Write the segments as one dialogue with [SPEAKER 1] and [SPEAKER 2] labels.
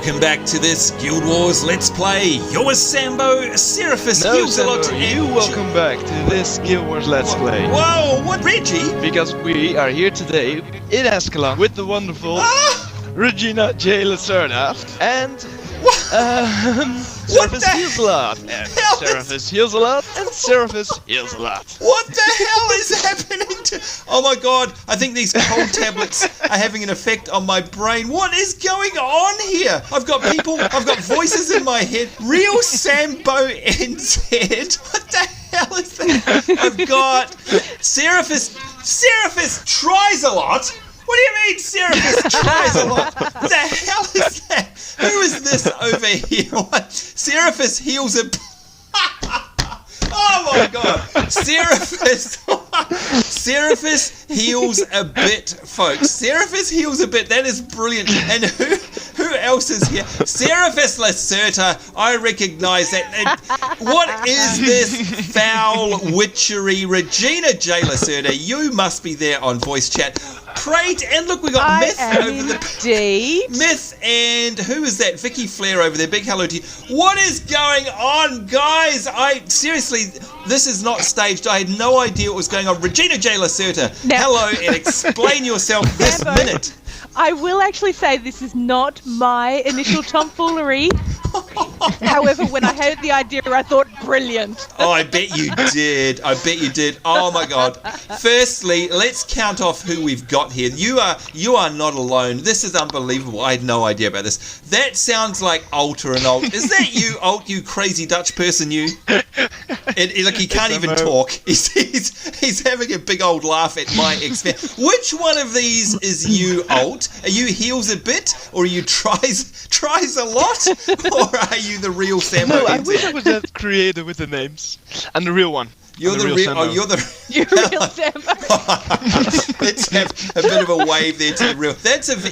[SPEAKER 1] Welcome back to this Guild Wars Let's Play. You're with Sambo, Seraphis, heals a lot.
[SPEAKER 2] You welcome back to this Guild Wars Let's Play.
[SPEAKER 1] Whoa, what, Reggie?
[SPEAKER 2] Because we are here today in Ascalon with the wonderful Regina J. Lacerda and Seraphis heals a lot, and Seraphis heals a lot, and Seraphis heals a lot.
[SPEAKER 1] What the hell is happening to... Oh my god, I think these cold tablets are having an effect on my brain. What is going on here? I've got people, I've got voices in my head. Real Sambo NZ. What the hell is that? I've got Seraphis tries a lot. What do you mean, Seraphis tries a lot? What the hell is that? Who is this over here? What? Seraphis heals a... Oh my god! Seraphis heals a bit, folks. Seraphis heals a bit. That is brilliant. And who else is here? Seraphis Lacerda. I recognise that. And what is this foul witchery? Regina J. Lacerda, you must be there on voice chat. Great, and look, we got Myth over the... Myth, and who is that? Vicki Flair over there. Big hello to you. What is going on, guys? Seriously, this is not staged. I had no idea what was going on. Regina J. Lacerda, hello, and explain yourself this minute.
[SPEAKER 3] I will actually say this is not my initial tomfoolery. However, when I heard the idea, I thought, brilliant.
[SPEAKER 1] Oh, I bet you did. I bet you did. Oh my god. Firstly, let's count off who we've got here. You are not alone. This is unbelievable. I had no idea about this. That sounds like Altaranalt. Is that you, Alt, you crazy Dutch person, you? Look, he can't even talk. He's having a big old laugh at my expense. Which one of these is you, Alt? Are you heals a bit, or are you tries a lot, or are you the real Sambo?
[SPEAKER 2] No, I wish I was that creative with the names. I'm the real one.
[SPEAKER 1] You're the real. Oh, you're the
[SPEAKER 3] real Sambo.
[SPEAKER 1] Let's have a bit of a wave there to the real.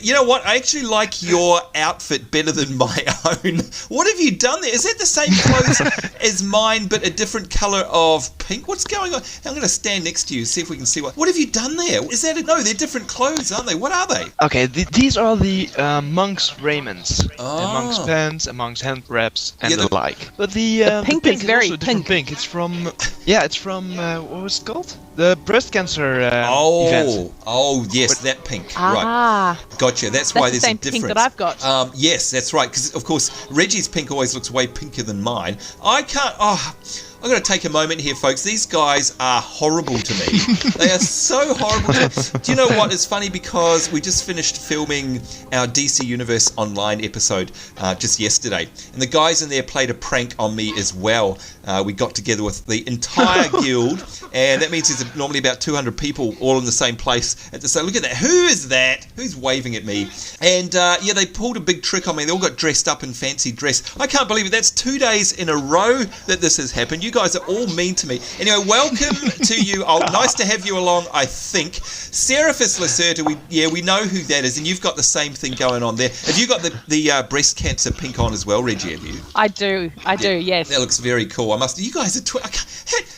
[SPEAKER 1] You know what? I actually like your outfit better than my own. What have you done there? Is that the same clothes as mine, but a different colour of pink? What's going on? I'm going to stand next to you, see if we can see what have you done there? Is that no? They're different clothes, aren't they? What are they?
[SPEAKER 2] Okay, these are the monks' raiments, monks' pants, monks' hand wraps, and the like. But the
[SPEAKER 3] pink is very
[SPEAKER 2] also pink. Pink. It's from It's from, what was it called? The breast cancer event.
[SPEAKER 1] Oh, yes, that pink. Right. Gotcha. That's why there's
[SPEAKER 3] the same
[SPEAKER 1] a difference.
[SPEAKER 3] Pink that I've got.
[SPEAKER 1] Yes, that's right. Because, of course, Reggie's pink always looks way pinker than mine. I'm going to take a moment here, folks. These guys are horrible to me. They are so horrible to me. Do you know what? It's funny because we just finished filming our DC Universe Online episode just yesterday. And the guys in there played a prank on me as well. We got together with the entire guild. And that means there's normally about 200 people all in the same place. So look at that. Who is that? Who's waving at me? And they pulled a big trick on me. They all got dressed up in fancy dress. I can't believe it. That's 2 days in a row that this has happened. You guys are all mean to me. Anyway, welcome to you. Nice to have you along, I think. Seraphis Lacerda, we know who that is, and you've got the same thing going on there. Have you got the breast cancer pink on as well, Reggie, have you?
[SPEAKER 3] I do, yes.
[SPEAKER 1] That looks very cool. You guys are...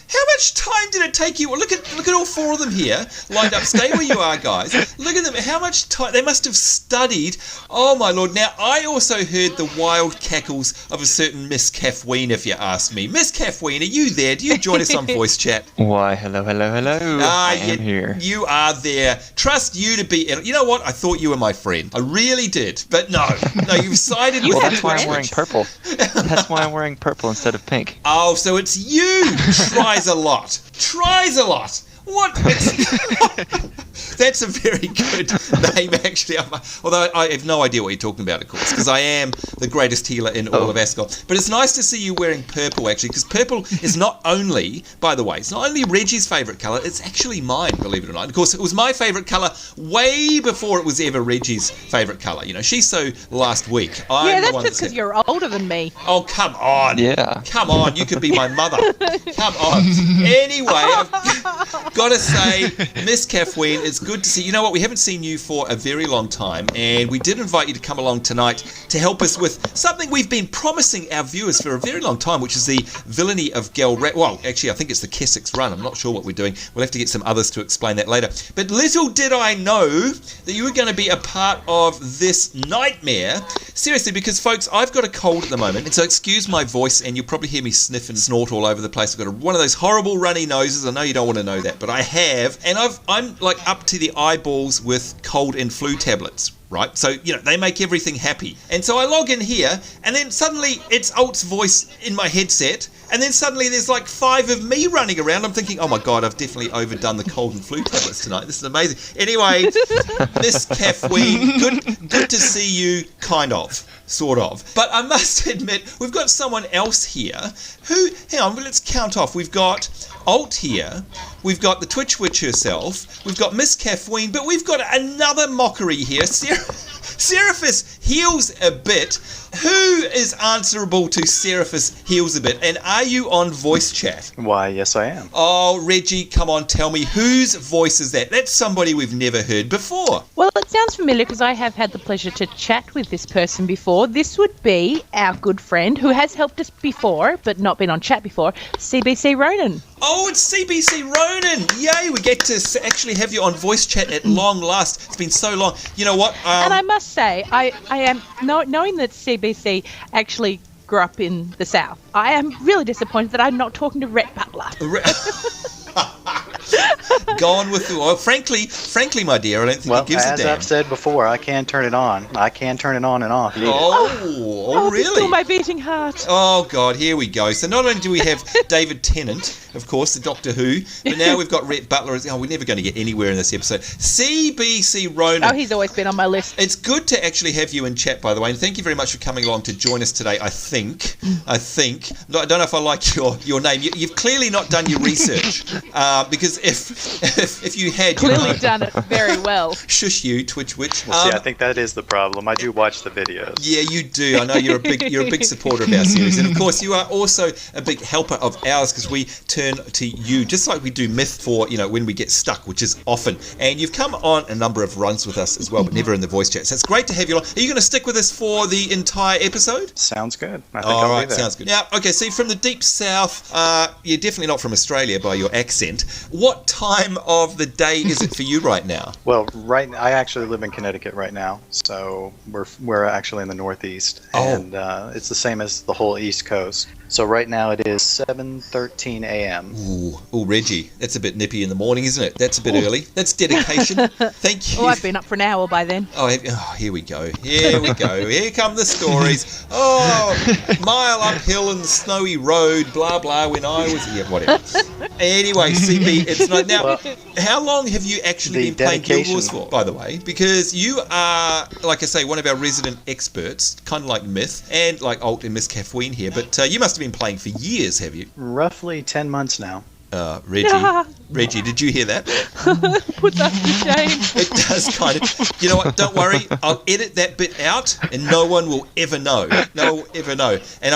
[SPEAKER 1] How much time did it take you? Well, look at all four of them here, lined up. Stay where you are, guys. Look at them. How much time... They must have studied. Oh, my Lord. Now, I also heard the wild cackles of a certain Miss Kaphween, if you ask me. Miss Kaphween, are you there? Do you join us on voice chat?
[SPEAKER 4] Why, hello. I am here.
[SPEAKER 1] You are there. Trust you to be... You know what? I thought you were my friend. I really did. But no, you've sided with...
[SPEAKER 4] Well, that's why I'm wearing purple. That's why I'm wearing purple instead of pink.
[SPEAKER 1] Oh, so it's you. Tries a lot. What? That's a very good name, actually. Although I have no idea what you're talking about, of course, because I am the greatest healer in all of Ascot. But it's nice to see you wearing purple, actually, because purple is not only, by the way, it's not only Reggie's favourite colour, it's actually mine, believe it or not. Of course, it was my favourite colour way before it was ever Reggie's favourite colour. You know, she's so last week.
[SPEAKER 3] That's just because you're older than me.
[SPEAKER 1] Oh, come on.
[SPEAKER 4] Yeah.
[SPEAKER 1] Come on, you could be my mother. Come on. Anyway, I've got to say, Miss Kaphween, it's good to see. You know what? We haven't seen you for a very long time, and we did invite you to come along tonight to help us with something we've been promising our viewers for a very long time, which is the Villainy of Galrath. Well, actually, I think it's the Kessex Run. I'm not sure what we're doing. We'll have to get some others to explain that later. But little did I know that you were going to be a part of this nightmare seriously, because folks, I've got a cold at the moment, and so excuse my voice, and you'll probably hear me sniff and snort all over the place. I've got one of those horrible runny noses. I know you don't want to know that, but I have, and I'm like up to the eyeballs with cold and flu tablets. Right, so they make everything happy, and so I log in here, and then suddenly it's Alt's voice in my headset, and then suddenly there's like 5 of me running around. I'm thinking, oh my god, I've definitely overdone the cold and flu tablets tonight. This is amazing. Anyway, Miss Kaphween, good to see you, kind of, sort of. But I must admit, we've got someone else here who, hang on, let's count off. We've got Alt here, we've got the Twitch Witch herself, we've got Miss Kaphween, but we've got another mockery here. Seraphis heals a bit. Who is answerable to Seraphis heals a bit? And are you on voice chat?
[SPEAKER 4] Why, yes, I am.
[SPEAKER 1] Oh, Reggie, come on, tell me, whose voice is that? That's somebody we've never heard before.
[SPEAKER 3] Well, it sounds familiar because I have had the pleasure to chat with this person before. This would be our good friend who has helped us before, but not been on chat before, CBC Ronan.
[SPEAKER 1] Oh, it's CBC Ronan. Yay, we get to actually have you on voice chat at long last. It's been so long. You know what?
[SPEAKER 3] And I must say, I am, knowing that CBC actually grew up in the South, I am really disappointed that I'm not talking to Rhett Butler.
[SPEAKER 1] Gone with the oil. Frankly, my dear, I don't think he gives a damn.
[SPEAKER 4] As I've said before, I can turn it on. I can turn it on and off.
[SPEAKER 1] Oh, really?
[SPEAKER 3] Still my beating heart.
[SPEAKER 1] Oh, God, here we go. So not only do we have David Tennant, of course, the Doctor Who, but now we've got Rhett Butler. Oh, we're never going to get anywhere in this episode. CBC Ronan.
[SPEAKER 3] Oh, he's always been on my list.
[SPEAKER 1] It's good to actually have you in chat, by the way, and thank you very much for coming along to join us today, I think. I don't know if I like your name. You've clearly not done your research, because if you had...
[SPEAKER 3] Clearly done it very well.
[SPEAKER 1] Shush you, Twitch Witch.
[SPEAKER 4] Well, see, I think that is the problem. I do watch the videos.
[SPEAKER 1] Yeah, you do. I know you're a big supporter of our series, and of course you are also a big helper of ours because we turn to you just like we do Myth for when we get stuck, which is often. And you've come on a number of runs with us as well, but never in the voice chat. So it's great to have you on. Are you going to stick with us for the entire episode?
[SPEAKER 4] Sounds good. I think
[SPEAKER 1] All
[SPEAKER 4] I'll
[SPEAKER 1] right,
[SPEAKER 4] be there.
[SPEAKER 1] sounds good. Now, okay, so from the deep south, you're definitely not from Australia by your accent. What time of the day is it for you right now?
[SPEAKER 4] Well, I actually live in Connecticut right now, so we're actually in the Northeast, and it's the same as the whole East Coast. So right now it is 7:13 a.m.
[SPEAKER 1] Ooh, Reggie, that's a bit nippy in the morning, isn't it? That's a bit early. That's dedication. Thank you.
[SPEAKER 3] Oh, I've been up for an hour by then.
[SPEAKER 1] Oh, here we go. Here we go. Here come the stories. Oh, mile uphill in the snowy road, blah, blah, when I was... Yeah, whatever. Anyway, CB, it's not... Now, how long have you actually been playing Guild Wars for, by the way? Because you are, like I say, one of our resident experts, kind of like Myth, and like Alt and Miss Kaphween here, but you must have been playing for years, have you?
[SPEAKER 4] Roughly 10 months now.
[SPEAKER 1] Reggie, did you hear that?
[SPEAKER 3] Puts us to shame.
[SPEAKER 1] It does kind of. You know what? Don't worry. I'll edit that bit out, and no one will ever know. No one will ever know. And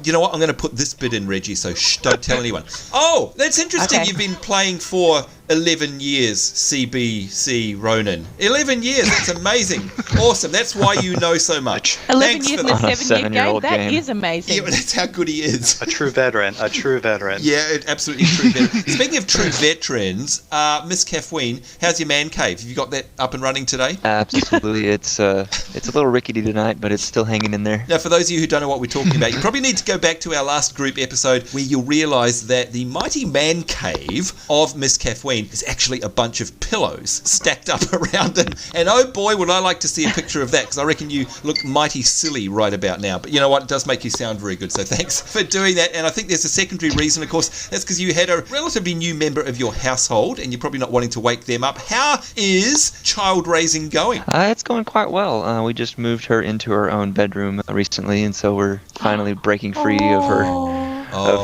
[SPEAKER 1] you know what? I'm going to put this bit in, Reggie. So don't tell anyone. Oh, that's interesting. Okay. You've been playing for 11 years, CBC Ronin. 11 years. That's amazing. Awesome. That's why you know so much.
[SPEAKER 3] 11 years in a 7-year game. That is amazing.
[SPEAKER 1] Yeah, that's how good he is.
[SPEAKER 4] A true veteran. A true veteran.
[SPEAKER 1] Yeah, absolutely true veteran. Speaking of true veterans, Miss Kaphween, how's your man cave? Have you got that up and running today?
[SPEAKER 4] Absolutely. It's a little rickety tonight, but it's still hanging in there.
[SPEAKER 1] Now, for those of you who don't know what we're talking about, you probably need to go back to our last group episode where you'll realise that the mighty man cave of Miss Kaphween is actually a bunch of pillows stacked up around him. And oh boy, would I like to see a picture of that, because I reckon you look mighty silly right about now. But you know what? It does make you sound very good, so thanks for doing that. And I think there's a secondary reason, of course. That's because you had a relatively new member of your household, and you're probably not wanting to wake them up. How is child raising going?
[SPEAKER 4] It's going quite well. We just moved her into her own bedroom recently, and so we're finally breaking free of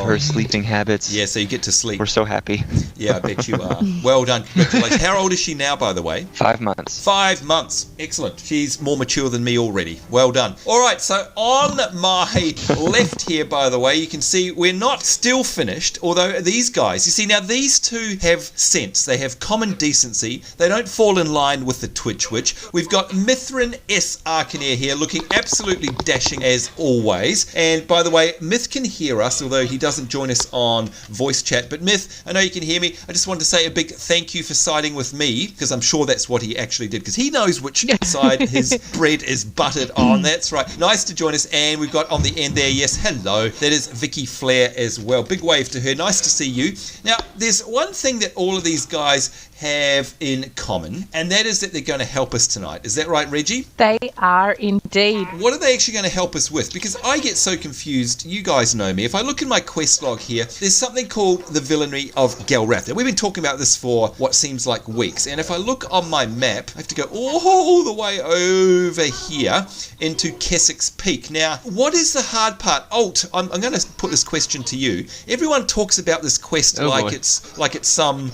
[SPEAKER 4] her sleeping habits.
[SPEAKER 1] Yeah, so you get to sleep.
[SPEAKER 4] We're so happy.
[SPEAKER 1] Yeah, I bet you are. Well done. Congratulations. How old is she now, by the way?
[SPEAKER 4] 5 months.
[SPEAKER 1] 5 months. Excellent. She's more mature than me already. Well done. All right, so on my left here, by the way, you can see we're not still finished, although these guys, you see, now these two have sense. They have common decency. They don't fall in line with the Twitch Witch. We've got Mithran S. Arkanere here, looking absolutely dashing as always. And by the way, Myth can hear us, although although he doesn't join us on voice chat. But Myth, I know you can hear me. I just wanted to say a big thank you for siding with me, because I'm sure that's what he actually did, because he knows which side his bread is buttered on. That's right. Nice to join us. And we've got on the end there, yes, hello, that is Vicki Flair as well. Big wave to her. Nice to see you. Now, there's one thing that all of these guys have in common, and that is that they're going to help us tonight. Is that right, Reggie?
[SPEAKER 3] They are indeed.
[SPEAKER 1] What are they actually going to help us with? Because I get so confused. You guys know me. If I look in my quest log here, there's something called the Villainy of Galrath. Now, we've been talking about this for what seems like weeks, and if I look on my map, I have to go all the way over here into Kessex Peak. Now, what is the hard part? Alt, I'm going to put this question to you. Everyone talks about this quest like it's some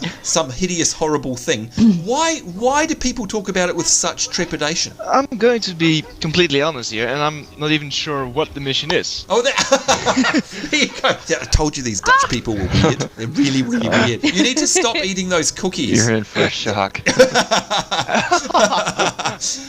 [SPEAKER 1] hideous, horrible thing. Why do people talk about it with such trepidation?
[SPEAKER 2] I'm going to be completely honest here, and I'm not even sure what the mission is.
[SPEAKER 1] Oh, there you go. Yeah, I told you these Dutch people were weird. They're really, really weird. You need to stop eating those cookies.
[SPEAKER 5] You're in for a shock.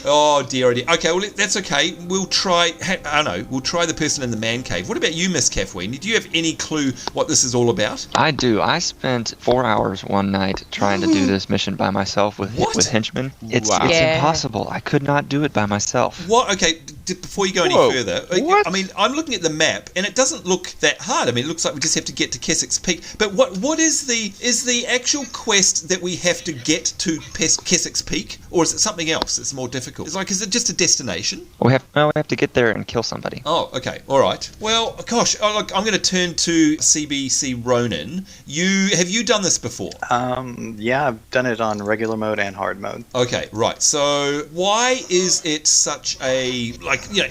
[SPEAKER 1] Oh dear, oh dear. Okay, well, that's okay. We'll try. I don't know. We'll try the person in the man cave. What about you, Miss Kaphween? Do you have any clue what this is all about?
[SPEAKER 5] I do. I spent 4 hours one night trying to do this mission by myself with henchmen. It's impossible. I could not do it by myself.
[SPEAKER 1] What? Okay, before you go any further,
[SPEAKER 2] what?
[SPEAKER 1] I mean, I'm looking at the map, and it doesn't look that hard. I mean, it looks like we just have to get to Kessex Peak. But what is the actual quest that we have to get to Kessex Peak, or is it something else that's more difficult? Is it just a destination?
[SPEAKER 5] We have to get there and kill somebody.
[SPEAKER 1] Oh, okay, all right. Well, gosh, look, I'm going to turn to CBC Ronan. Have you done this before?
[SPEAKER 4] Yeah, I've done it on regular mode and hard mode.
[SPEAKER 1] Okay, right. So why is it such a,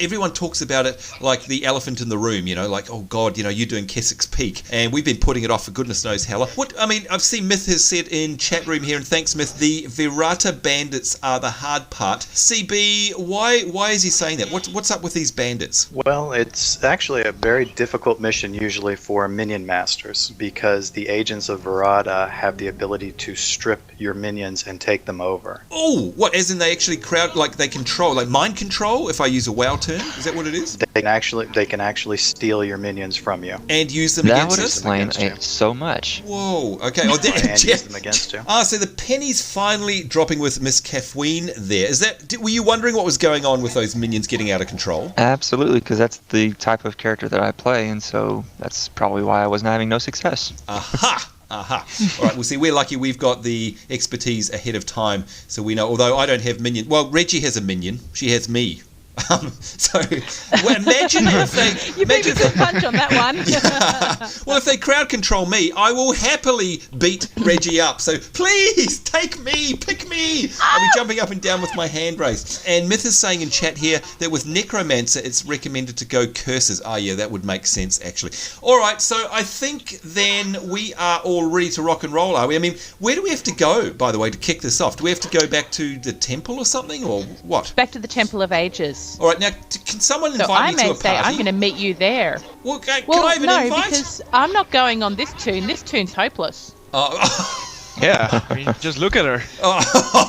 [SPEAKER 1] everyone talks about it like the elephant in the room, like, oh God, you're doing Kessex Peak, and we've been putting it off for goodness knows how long. I've seen Myth has said in chat room here, and thanks Myth, the Virata bandits are the hard part. CB, why is he saying that? What's up with these bandits?
[SPEAKER 4] Well, it's actually a very difficult mission usually for minion masters, because the agents of Virata have the ability to strip your minions and take them over.
[SPEAKER 1] Oh, what, as in they actually they control, like mind control, if I use a WoW term? Is that what it is?
[SPEAKER 4] They can actually steal your minions from you.
[SPEAKER 1] And use them
[SPEAKER 5] that
[SPEAKER 1] against
[SPEAKER 5] us? That would explain so much.
[SPEAKER 1] Whoa, okay. Oh,
[SPEAKER 4] and use them against you.
[SPEAKER 1] So the penny's finally dropping with Miss Kaphween there. Were you wondering what was going on with those minions getting out of control?
[SPEAKER 5] Absolutely, because that's the type of character that I play, and so that's probably why I wasn't having no success.
[SPEAKER 1] Aha! Aha. All right, well, see, we're lucky we've got the expertise ahead of time, so we know, although I don't have minion. Well, Reggie has a minion. She has me. Imagine if they...
[SPEAKER 3] You beat me to the punch on that one.
[SPEAKER 1] Yeah. Well, if they crowd control me, I will happily beat Reggie up. So please, take me, pick me. I'll be jumping up and down with my hand raised. And Myth is saying in chat here that with Necromancer, it's recommended to go curses. Oh, yeah, that would make sense, actually. All right, so I think then we are all ready to rock and roll, are we? I mean, where do we have to go, by the way, to kick this off? Do we have to go back to the temple or something, or what?
[SPEAKER 3] Back to the Temple of Ages.
[SPEAKER 1] All right, now, can someone invite me to a party?
[SPEAKER 3] I'm going to meet you there.
[SPEAKER 1] Well, can I even invite?
[SPEAKER 3] No, because I'm not going on this tune. This tune's hopeless.
[SPEAKER 2] Yeah, I mean, just look at her.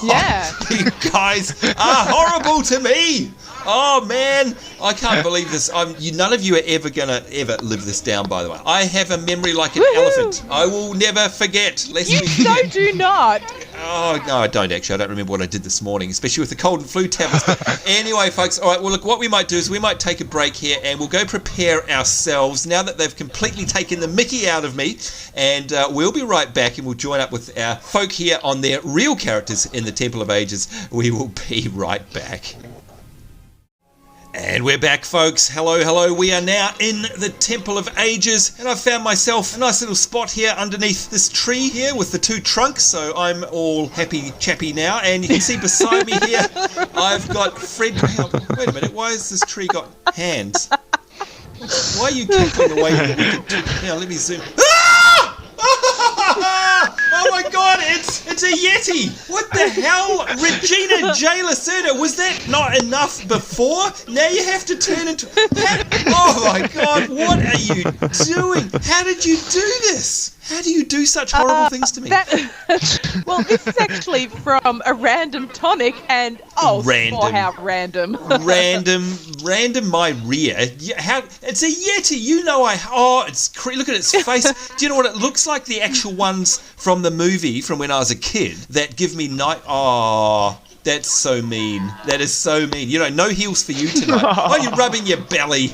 [SPEAKER 3] Yeah.
[SPEAKER 1] You guys are horrible to me. Oh, man. I can't believe this. None of you are ever going to live this down, by the way. I have a memory like an elephant. I will never forget.
[SPEAKER 3] You do not.
[SPEAKER 1] Oh, no, I don't actually. I don't remember what I did this morning, especially with the cold and flu tablets. But anyway, folks, all right, well, look, what we might do is we might take a break here and we'll go prepare ourselves now that they've completely taken the mickey out of me. And we'll be right back and we'll join up with our folk here on their real characters in the Temple of Ages. We will be right back. And we're back, folks. Hello, hello. We are now in the Temple of Ages, and I've found myself a nice little spot here underneath this tree here with the two trunks, so I'm all happy chappy now. And you can see beside me here, I've got Fred. Wait a minute, why has this tree got hands? Why are you cackling the way you do? Now, let me zoom. Ah! Oh my God, it's a Yeti! What the hell? Regina J. Lacerda, was that not enough before? Now you have to turn into... Oh my God, what are you doing? How did you do this? How do you do such horrible things to me?
[SPEAKER 3] Well, this is actually from a random tonic, and
[SPEAKER 1] random.
[SPEAKER 3] How random.
[SPEAKER 1] random my rear. It's a Yeti. You know look at its face. Do you know what it looks like? The actual ones from the movie from when I was a kid that give me night. Oh, that's so mean. That is so mean. You know, no heels for you tonight. Oh, you're rubbing your belly.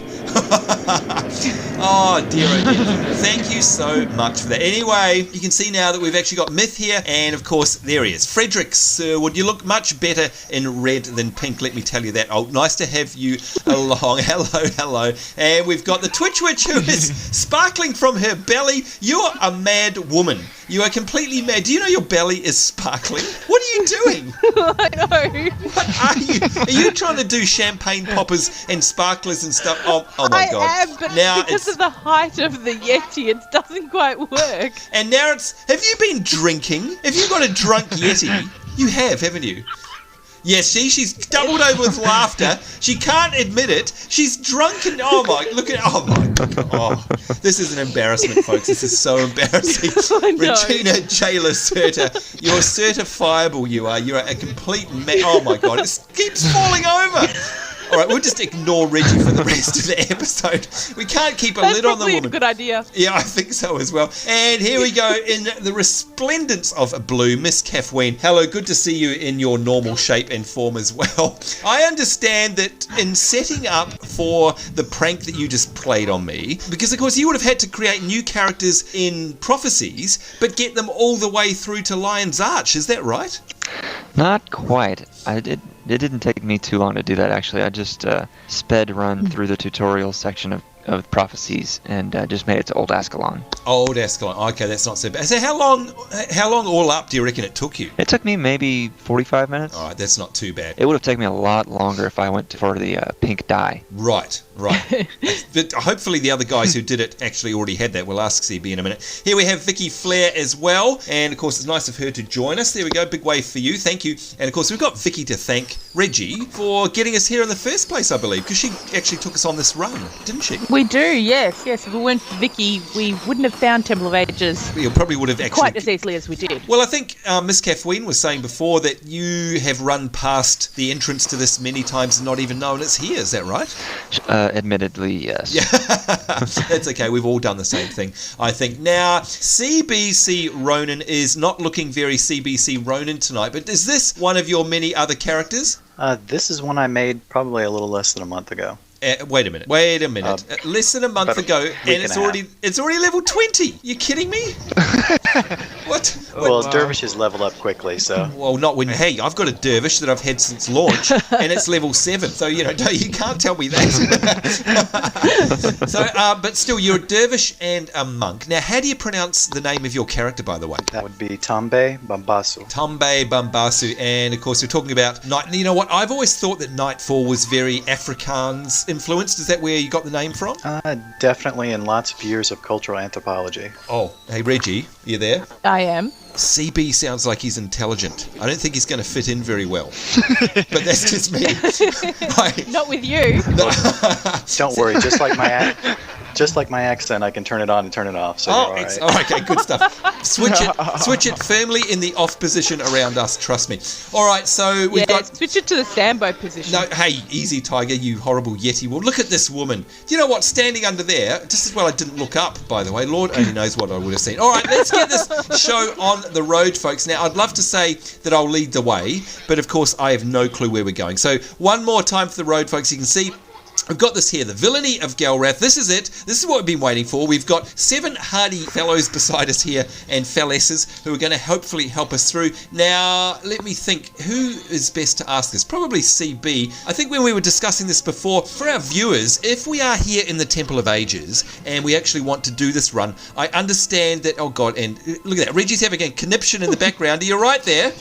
[SPEAKER 1] Oh, dear, oh dear. Thank you so much for that. Anyway, you can see now that we've actually got Myth here, and of course, there he is. Frederick Sirwood, you look much better in red than pink, let me tell you that. Oh, nice to have you along. Hello. And we've got the Twitch Witch who is sparkling from her belly. You're a mad woman. You are completely mad. Do you know your belly is sparkling? What are you doing?
[SPEAKER 3] I know.
[SPEAKER 1] What are you? Are you trying to do champagne poppers and sparklers and stuff? Oh my God.
[SPEAKER 3] I am, but now because of the height of the Yeti, it doesn't quite work.
[SPEAKER 1] And now have you been drinking? Have you got a drunk Yeti? You have, haven't you? Yes, she's doubled over with laughter. She can't admit it. She's drunk and oh my God. Oh, this is an embarrassment, folks. This is so embarrassing. Regina Jailer Serta, you're certifiable. You are. You're a complete oh my God. It keeps falling over. All right, we'll just ignore Reggie for the rest of the episode. We can't keep a lid on the woman. That's
[SPEAKER 3] probably a good idea.
[SPEAKER 1] Yeah, I think so as well. And here we go in the resplendence of blue, Miss Kaphween. Hello, good to see you in your normal shape and form as well. I understand that in setting up for the prank that you just played on me, because of course you would have had to create new characters in Prophecies, but get them all the way through to Lion's Arch. Is that right?
[SPEAKER 5] Not quite. It didn't take me too long to do that, actually. I just sped run through the tutorial section of Prophecies and just made it to Old Ascalon.
[SPEAKER 1] Old Ascalon. Okay, that's not so bad. So how long all up do you reckon it took you?
[SPEAKER 5] It took me maybe 45 minutes.
[SPEAKER 1] All right, that's not too bad.
[SPEAKER 5] It would have taken me a lot longer if I went for the pink dye.
[SPEAKER 1] Right. But hopefully the other guys who did it actually already had that. We'll ask CB in a minute. Here we have Vicki Flair as well. And, of course, it's nice of her to join us. There we go. Big wave for you. Thank you. And, of course, we've got Vicki to thank Reggie for getting us here in the first place, I believe, because she actually took us on this run, didn't she?
[SPEAKER 3] We do, yes. If it weren't for Vicki, we wouldn't have found Temple of Ages.
[SPEAKER 1] We probably would have actually...
[SPEAKER 3] quite as easily as we did.
[SPEAKER 1] Well, I think Miss Kaphween was saying before that you have run past the entrance to this many times and not even known it's here. Is that right?
[SPEAKER 5] Admittedly, yes.
[SPEAKER 1] Yeah, that's okay. We've all done the same thing, I think. Now, CBC Ronan is not looking very CBC Ronan tonight, but is this one of your many other characters?
[SPEAKER 4] This is one I made probably a little less than a month ago.
[SPEAKER 1] Wait a minute. Less than a month ago, and it's already level 20. You kidding me? What?
[SPEAKER 4] Well, dervishes level up quickly, so.
[SPEAKER 1] Well, not when. Hey, I've got a dervish that I've had since launch, and it's level 7. So you can't tell me that. So, but still, you're a dervish and a monk. Now, how do you pronounce the name of your character, by the way?
[SPEAKER 4] That would be Tambe Bambasu.
[SPEAKER 1] Tambe Bambasu, and of course, we're talking about night. You know what? I've always thought that Nightfall was very Afrikaans influenced. Is that where you got the name from?
[SPEAKER 4] Definitely, in lots of years of cultural anthropology.
[SPEAKER 1] Oh, hey Reggie, you there?
[SPEAKER 3] I am.
[SPEAKER 1] CB sounds like he's intelligent. I don't think he's going to fit in very well. But that's just me.
[SPEAKER 3] Not with you.
[SPEAKER 1] No.
[SPEAKER 4] Don't worry, just like my accent, I can turn it on and turn it off. So all right.
[SPEAKER 1] Oh, okay, good stuff. Switch it firmly in the off position around us. Trust me. All right, so we've got.
[SPEAKER 3] Switch it to the Sambo position.
[SPEAKER 1] No, hey, easy, Tiger, you horrible Yeti. Well, look at this woman. Do you know what? Standing under there, just as well I didn't look up. By the way, Lord only knows what I would have seen. All right, let's get this show on the road, folks. Now, I'd love to say that I'll lead the way, but of course, I have no clue where we're going. So, one more time for the road, folks. You can see. I've got this here, the Villainy of Galrath. This is it. This is what we've been waiting for. We've got 7 hardy fellows beside us here and fellesses who are going to hopefully help us through. Now, let me think. Who is best to ask this? Probably CB. I think when we were discussing this before, for our viewers, if we are here in the Temple of Ages and we actually want to do this run, I understand that... Oh, God, and look at that. Reggie's having a conniption in the background. Are you right there?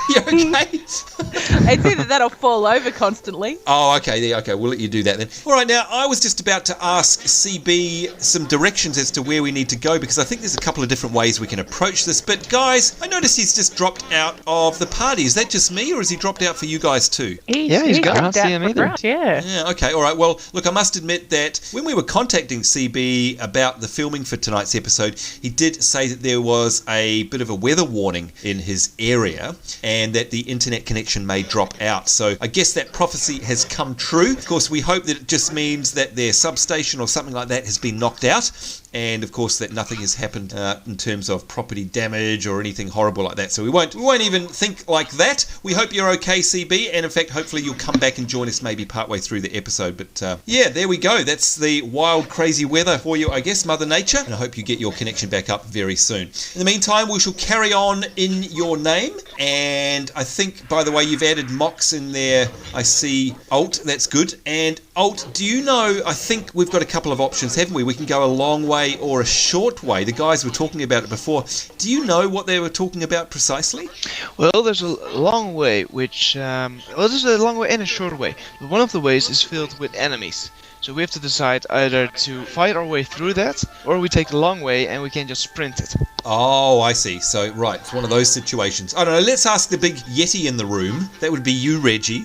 [SPEAKER 1] You okay?
[SPEAKER 3] It's either that or fall over constantly.
[SPEAKER 1] Oh, okay. Okay, we'll let you do do that then. All right, now I was just about to ask CB some directions as to where we need to go, because I think there's a couple of different ways we can approach this. But guys, I noticed he's just dropped out of the party. Is that just me, or has he dropped out for you guys too?
[SPEAKER 2] He's gone.
[SPEAKER 5] I don't see him either.
[SPEAKER 1] Yeah, okay, all right. Well, look, I must admit that when we were contacting CB about the filming for tonight's episode, he did say that there was a bit of a weather warning in his area and that the internet connection may drop out. So I guess that prophecy has come true. Of course, we hope that it just means that their substation or something like that has been knocked out. And of course that nothing has happened in terms of property damage or anything horrible like that. So we won't even think like that. We hope you're okay, CB, and in fact hopefully you'll come back and join us maybe partway through the episode. But yeah, there we go. That's the wild, crazy weather for you, I guess, Mother Nature. And I hope you get your connection back up very soon. In the meantime, we shall carry on in your name. And I think, by the way, you've added Mox in there. I see Alt. That's good. And Alt, do you know, I think we've got a couple of options, haven't we? We can go a long way or a short way. The guys were talking about it before. Do you know what they were talking about precisely?
[SPEAKER 2] Well, there's a long way, which there's a long way and a short way. But one of the ways is filled with enemies. So we have to decide either to fight our way through that, or we take the long way and we can just sprint it.
[SPEAKER 1] Oh, I see. So, right, it's one of those situations. I don't know, let's ask the big Yeti in the room. That would be you, Reggie.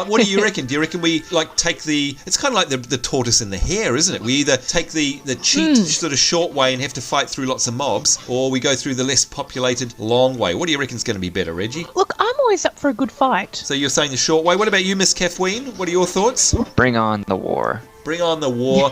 [SPEAKER 1] What do you reckon? Do you reckon we, take the... It's kind of like the tortoise and the hare, isn't it? We either take the cheap sort of short way and have to fight through lots of mobs, or we go through the less populated long way. What do you reckon is going to be better, Reggie?
[SPEAKER 3] Look, I'm always up for a good fight.
[SPEAKER 1] So you're saying the short way. What about you, Miss Kaphween? What are your thoughts?
[SPEAKER 5] Bring on the war.
[SPEAKER 1] Bring on the war.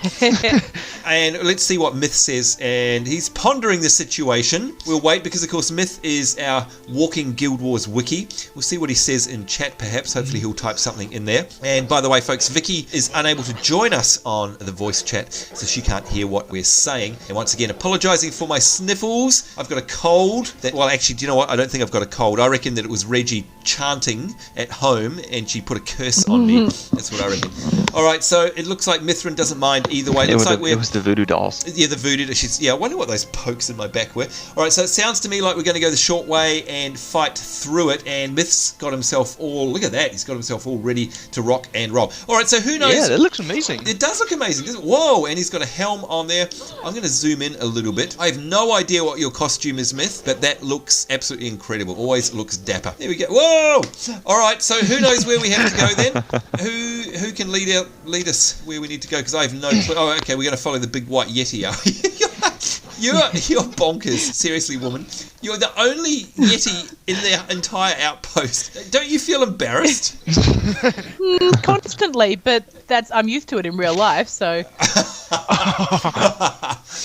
[SPEAKER 1] And let's see what Myth says. And he's pondering the situation. We'll wait because, of course, Myth is our walking Guild Wars wiki. We'll see what he says in chat, perhaps. Hopefully he'll type something in there. And by the way, folks, Vicki is unable to join us on the voice chat, so she can't hear what we're saying. And once again, apologising for my sniffles. I've got a cold. Well, actually, do you know what? I don't think I've got a cold. I reckon that it was Reggie chanting at home and she put a curse on me. That's what I reckon. All right, so it looks like Mithran doesn't mind either way. It
[SPEAKER 5] was the voodoo dolls.
[SPEAKER 1] Yeah, the voodoo. I wonder what those pokes in my back were. All right, so it sounds to me like we're going to go the short way and fight through it. And Myth's got himself all... Look at that. He's got himself all ready to rock and roll. All right, so who knows...
[SPEAKER 2] Yeah, that looks amazing.
[SPEAKER 1] It does look amazing, doesn't it? Whoa, and he's got a helm on there. I'm going to zoom in a little bit. I have no idea what your costume is, Myth, but that looks absolutely incredible. Always looks dapper. There we go. Whoa! All right, so who knows where we have to go then? Who can lead us where we need to go? Because I have no clue. Oh, okay, we're going to follow the big white Yeti, are we? You're bonkers. Seriously, woman. You're the only Yeti in the entire outpost. Don't you feel embarrassed?
[SPEAKER 3] Constantly, but I'm used to it in real life, so...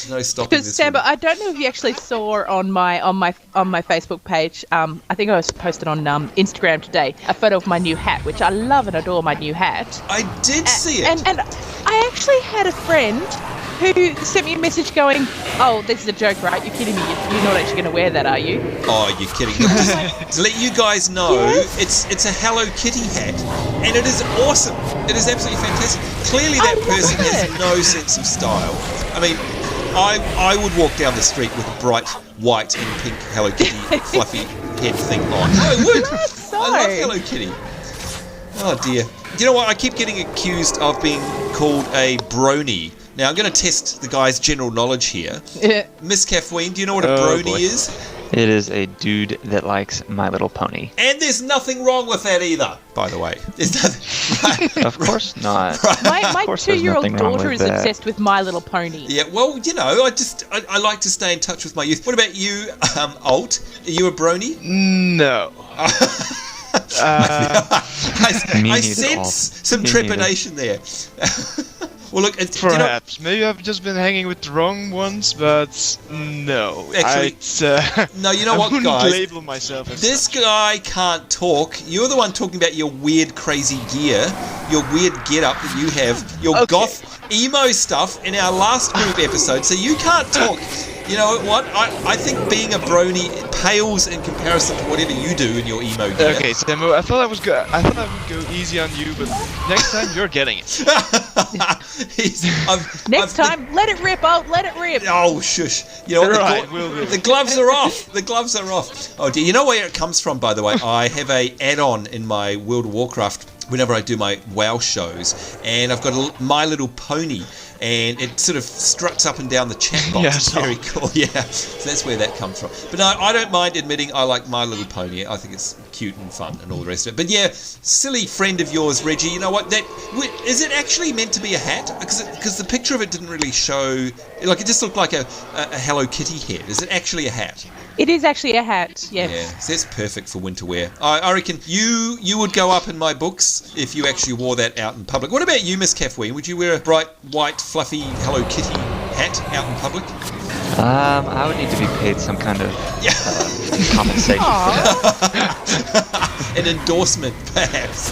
[SPEAKER 1] No stopping
[SPEAKER 3] because
[SPEAKER 1] this
[SPEAKER 3] Sambo,
[SPEAKER 1] one.
[SPEAKER 3] I don't know if you actually saw on my Facebook page. I think I was posted on Instagram today a photo of my new hat, which I love and adore my new hat.
[SPEAKER 1] I did see it.
[SPEAKER 3] And I actually had a friend who sent me a message going, "Oh, this is a joke, right? You're kidding me. You're not actually going to wear that, are you?"
[SPEAKER 1] Oh, you're kidding. To let you guys know,
[SPEAKER 3] Yes.
[SPEAKER 1] it's a Hello Kitty hat, and it is awesome. It is absolutely fantastic. Clearly, that person has no sense of style. I mean, I would walk down the street with a bright white and pink Hello Kitty fluffy head thing on. I would.
[SPEAKER 3] So.
[SPEAKER 1] I love Hello Kitty. Oh dear. You know what? I keep getting accused of being called a brony. Now, I'm going to test the guy's general knowledge here. Miss Kaphween, do you know what a brony is?
[SPEAKER 5] It is a dude that likes My Little Pony.
[SPEAKER 1] And there's nothing wrong with that either, by the way. There's nothing. Right.
[SPEAKER 5] Of course not.
[SPEAKER 1] Right.
[SPEAKER 3] My
[SPEAKER 5] course there's
[SPEAKER 3] 2-year-old
[SPEAKER 5] nothing wrong
[SPEAKER 3] daughter
[SPEAKER 5] with
[SPEAKER 3] is
[SPEAKER 5] that.
[SPEAKER 3] obsessed with My Little Pony.
[SPEAKER 1] Yeah, well, you know, I like to stay in touch with my youth. What about you, Alt? Are you a brony?
[SPEAKER 2] No.
[SPEAKER 1] I sense some trepidation there. Well, look,
[SPEAKER 2] perhaps. Maybe I've just been hanging with the wrong ones, but no.
[SPEAKER 1] Actually, no, you know what,
[SPEAKER 2] I wouldn't
[SPEAKER 1] guys?
[SPEAKER 2] label myself as
[SPEAKER 1] This
[SPEAKER 2] such.
[SPEAKER 1] guy can't talk. You're the one talking about your weird, crazy gear, your weird get-up that you have, your goth emo stuff in our last group episode, so you can't talk. You know what? I think being a brony pales in comparison to whatever you do in your emo gear.
[SPEAKER 2] Okay, Sambo, I thought I would go easy on you, but next time you're getting it.
[SPEAKER 3] Next time, let it rip, Alt, let it rip.
[SPEAKER 1] Oh, shush. You know what?
[SPEAKER 2] Right,
[SPEAKER 1] the gloves are off. The gloves are off. Oh, dear. You know where it comes from, by the way? I have a add-on in my World of Warcraft whenever I do my WoW shows, and I've got a My Little Pony, and it sort of struts up and down the chat box.
[SPEAKER 2] Yeah,
[SPEAKER 1] it's very cool. Yeah, so that's where that comes from. But no, I don't mind admitting I like My Little Pony. I think it's cute and fun and all the rest of it. But yeah, silly friend of yours, Reggie, you know what? Is it actually meant to be a hat? Because the picture of it didn't really show, like it just looked like a Hello Kitty head. Is it actually a hat?
[SPEAKER 3] It is actually a hat, yes.
[SPEAKER 1] Yeah, so that's perfect for winter wear. I reckon you would go up in my books if you actually wore that out in public. What about you, Miss Kaphween? Would you wear a bright, white, fluffy Hello Kitty hat out in public?
[SPEAKER 5] I would need to be paid some kind of compensation.
[SPEAKER 1] An endorsement, perhaps.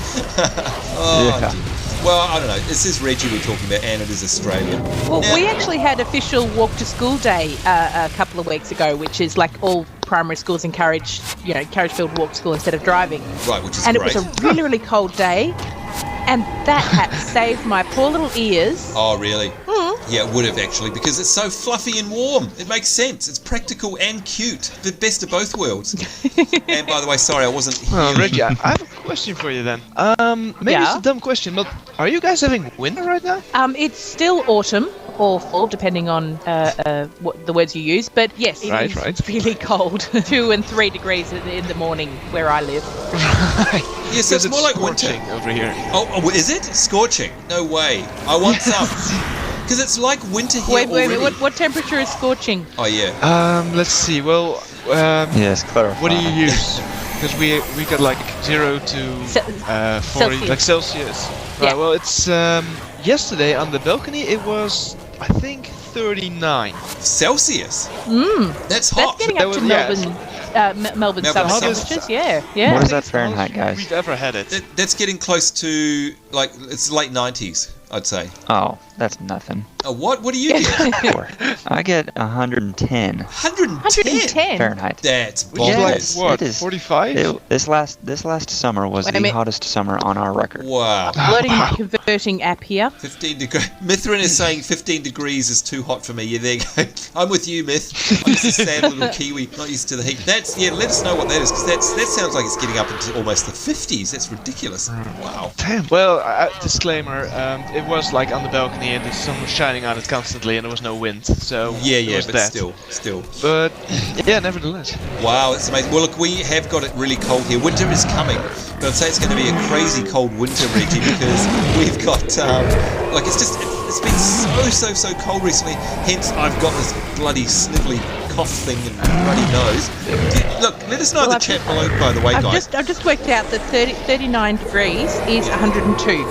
[SPEAKER 1] Oh,
[SPEAKER 5] yeah.
[SPEAKER 1] dear. Well, I don't know. This is Reggie we're talking about, and it is Australian.
[SPEAKER 3] Well,
[SPEAKER 1] Now,
[SPEAKER 3] we actually had official walk to school day a couple of weeks ago, which is like all primary schools encourage, encourage-filled walk to school instead of driving.
[SPEAKER 1] right, which is
[SPEAKER 3] And
[SPEAKER 1] great.
[SPEAKER 3] it was a really, really cold day, and that hat saved my poor little ears.
[SPEAKER 1] Oh, really?
[SPEAKER 3] Mm.
[SPEAKER 1] Yeah, it would have actually, because it's so fluffy and warm. It makes sense. It's practical and cute. The best of both worlds. And by the way, sorry, I wasn't here.
[SPEAKER 2] Oh, Reggie, I have a question for you then. Maybe it's a dumb question, but are you guys having winter right now?
[SPEAKER 3] It's still autumn or fall, depending on what the words you use. But yes, it is really cold. 2 and 3 degrees in the morning where I live.
[SPEAKER 1] Yeah, so it's more like winter.
[SPEAKER 2] Scorching over here.
[SPEAKER 1] Oh, is it? Scorching? No way. I want some. Because it's like winter here already.
[SPEAKER 3] Wait, what temperature is scorching?
[SPEAKER 1] Oh, yeah.
[SPEAKER 2] Let's see. Well,
[SPEAKER 5] Yes, clarify.
[SPEAKER 2] what do you use? Because we got like 0 to 40,
[SPEAKER 3] Celsius.
[SPEAKER 2] like Celsius.
[SPEAKER 3] Yeah.
[SPEAKER 2] Right, well, it's yesterday on the balcony. It was, I think, 39.
[SPEAKER 1] Celsius? That's
[SPEAKER 3] That's
[SPEAKER 1] hot.
[SPEAKER 3] getting
[SPEAKER 2] that
[SPEAKER 3] up to
[SPEAKER 2] was-
[SPEAKER 3] Melbourne
[SPEAKER 1] Melbourne
[SPEAKER 3] summer
[SPEAKER 1] summer.
[SPEAKER 3] temperatures. Yeah.
[SPEAKER 5] What is that Fahrenheit, guys?
[SPEAKER 2] We've ever had it.
[SPEAKER 1] That's getting close to, like, it's late 90s, I'd say.
[SPEAKER 5] Oh, that's nothing.
[SPEAKER 1] Oh, what? What do you get?
[SPEAKER 5] I get 110
[SPEAKER 1] 110?
[SPEAKER 3] 110.
[SPEAKER 5] Fahrenheit.
[SPEAKER 1] That's
[SPEAKER 2] Which
[SPEAKER 1] bonkers.
[SPEAKER 2] is like, what,
[SPEAKER 5] It is.
[SPEAKER 2] 45?
[SPEAKER 5] This last summer was
[SPEAKER 3] Wait a
[SPEAKER 5] the
[SPEAKER 3] minute.
[SPEAKER 5] hottest summer on our record.
[SPEAKER 1] Wow.
[SPEAKER 3] Loading my converting app here.
[SPEAKER 1] 15 degrees. Mithran is saying 15 degrees is too hot for me. Yeah, there you go. I'm with you, Myth. I'm just a sad little Kiwi, not used to the heat. Let us know what that is, because that sounds like it's getting up into almost the 50s. That's ridiculous. Wow.
[SPEAKER 2] Damn. Well, disclaimer, it was like on the balcony and the sun was shining on it constantly and there was no wind, so it
[SPEAKER 1] Yeah,
[SPEAKER 2] was
[SPEAKER 1] but
[SPEAKER 2] that.
[SPEAKER 1] still.
[SPEAKER 2] But, yeah, nevertheless.
[SPEAKER 1] Wow, it's amazing. Well, look, we have got it really cold here. Winter is coming, but I'd say it's going to be a crazy cold winter, Reggie, because we've got, it's been so cold recently, hence I've got this bloody snivelly cough thing and runny nose. Look, let us know in the chat below, by the way, guys.
[SPEAKER 3] I've just worked out that 39 degrees is 102.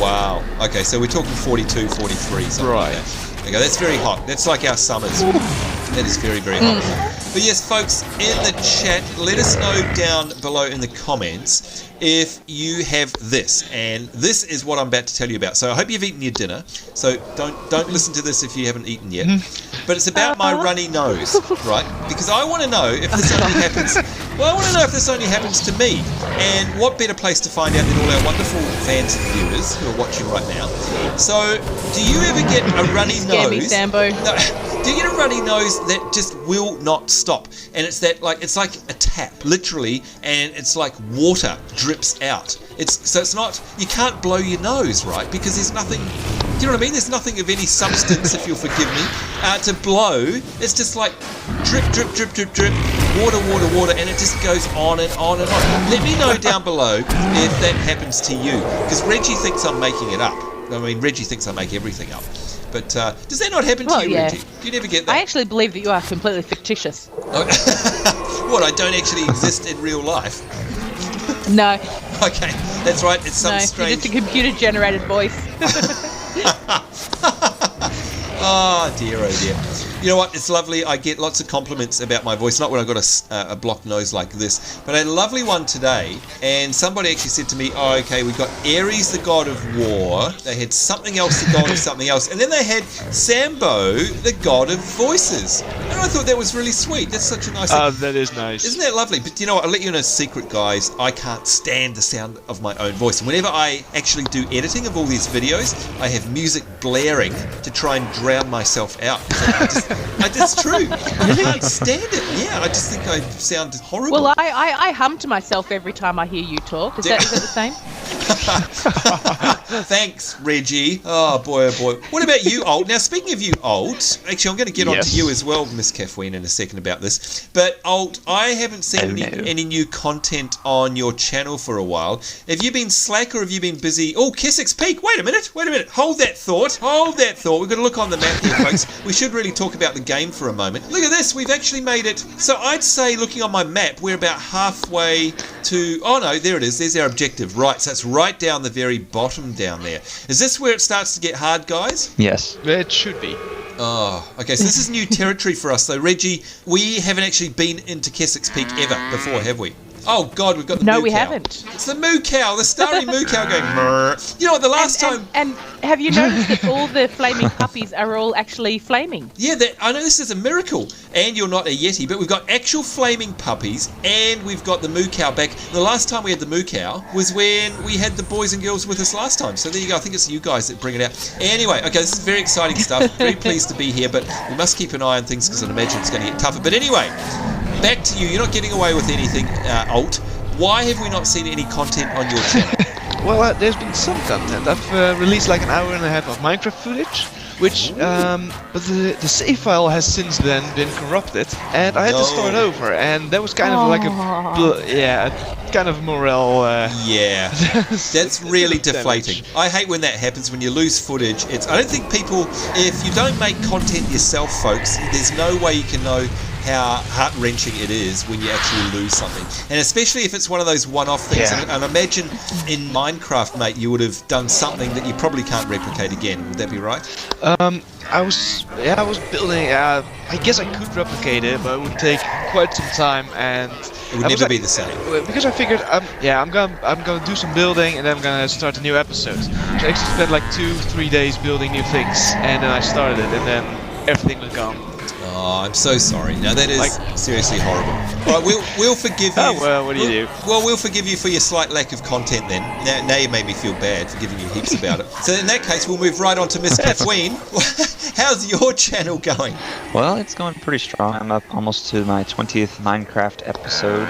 [SPEAKER 1] Wow. Okay, so we're talking 42, 43, something like that. There you go. That's very hot. That's like our summers. That is very, very hot. But yes, folks, in the chat, let us know down below in the comments if you have this. And this is what I'm about to tell you about. So I hope you've eaten your dinner. So don't listen to this if you haven't eaten yet. But it's about my runny nose, right? Because I want to know if this only happens. Well, I want to know if this only happens to me. And what better place to find out than all our wonderful fans and viewers who are watching right now. So, do you ever get a runny
[SPEAKER 3] Scare me,
[SPEAKER 1] nose?
[SPEAKER 3] Sambo.
[SPEAKER 1] No, do you get a runny nose that just will not stop? And it's like a tap, literally, and it's like water drips out. It's not, you can't blow your nose, right? Because there's nothing, do you know what I mean? There's nothing of any substance, if you'll forgive me, to blow. It's just like drip, drip, drip, drip, drip, water, water, water, and it just goes on and on and on. Let me know down below if that happens to you, because Reggie thinks I'm making it up. I mean, Reggie thinks I make everything up. But does that not happen to you, Reggie? Do you never get that?
[SPEAKER 3] I actually believe that you are completely fictitious.
[SPEAKER 1] What, I don't actually exist in real life?
[SPEAKER 3] No.
[SPEAKER 1] Okay, that's right. It's some
[SPEAKER 3] No,
[SPEAKER 1] strange...
[SPEAKER 3] you're just a computer-generated voice.
[SPEAKER 1] Oh dear, oh dear. You know what? It's lovely. I get lots of compliments about my voice. Not when I've got a blocked nose like this, but I had a lovely one today. And somebody actually said to me, "Oh, okay, we got Ares, the god of war. They had something else, the god of something else, and then they had Sambo, the god of voices." And I thought that was really sweet. That's such a nice thing.
[SPEAKER 2] That is nice.
[SPEAKER 1] Isn't that lovely? But you know what? I'll let you in a secret, guys. I can't stand the sound of my own voice. And whenever I actually do editing of all these videos, I have music blaring to try and drown myself out. It's true. I can't stand it. Yeah, I just think I sound horrible.
[SPEAKER 3] Well, I hum to myself every time I hear you talk. Is that the same?
[SPEAKER 1] Thanks, Reggie. Oh boy, oh boy. What about you, Alt? Now, speaking of you, Alt, actually, I'm going to get on to you as well, Miss Kaphween, in a second about this. But, Alt, I haven't seen any new content on your channel for a while. Have you been slack or have you been busy? Oh, Kessex Peak. Wait a minute. Hold that thought. We've got to look on the map here, folks. We should really talk about the game for a moment. Look at this. We've actually made it. So I'd say, looking on my map, we're about halfway to... Oh, no, there it is. There's our objective. Right, so it's right down the very bottom down there. Is this where it starts to get hard, guys?
[SPEAKER 5] Yes.
[SPEAKER 2] It should be.
[SPEAKER 1] Oh, okay, so this is new territory for us. So, Reggie, we haven't actually been into Kessex Peak ever before, have we? Oh, God, we've got the moo cow.
[SPEAKER 3] No, we haven't.
[SPEAKER 1] It's the moo cow, the starry moo cow going, mrrr. You know what, the last time...
[SPEAKER 3] And have you noticed that all the flaming puppies are all actually flaming?
[SPEAKER 1] Yeah, I know this is a miracle. And you're not a Yeti, but we've got actual flaming puppies, and we've got the moo cow back. The last time we had the moo cow was when we had the boys and girls with us last time. So there you go. I think it's you guys that bring it out. Anyway, okay, this is very exciting stuff. Very pleased to be here, but we must keep an eye on things because I imagine it's going to get tougher. But anyway... Back to you. You're not getting away with anything, Alt. Why have we not seen any content on your channel?
[SPEAKER 2] Well, there's been some content. I've released like an hour and a half of Minecraft footage, which, but the save file has since then been corrupted, and I had to start over, and that was kind of like kind of morale.
[SPEAKER 1] Yeah, that's really deflating. I hate when that happens, when you lose footage. I don't think people, if you don't make content yourself, folks, there's no way you can know how heart-wrenching it is when you actually lose something, and especially if it's one of those one-off things.
[SPEAKER 2] Yeah.
[SPEAKER 1] And imagine in Minecraft, mate, you would have done something that you probably can't replicate again. Would that be right?
[SPEAKER 2] I was building. I guess I could replicate it, but it would take quite some time, and
[SPEAKER 1] it would never be the same.
[SPEAKER 2] Because I figured, I'm gonna do some building, and then I'm gonna start a new episode. So I actually spent like 2-3 days building new things, and then I started it, and then everything was gone.
[SPEAKER 1] Oh, I'm so sorry. No, that is seriously horrible. All right, we'll forgive you.
[SPEAKER 2] Oh, well, what do you do?
[SPEAKER 1] Well, we'll forgive you for your slight lack of content then. Now you made me feel bad for giving you heaps about it. So in that case, we'll move right on to Miss Kaphween. How's your channel going?
[SPEAKER 5] Well, it's going pretty strong. I'm up almost to my 20th Minecraft episode.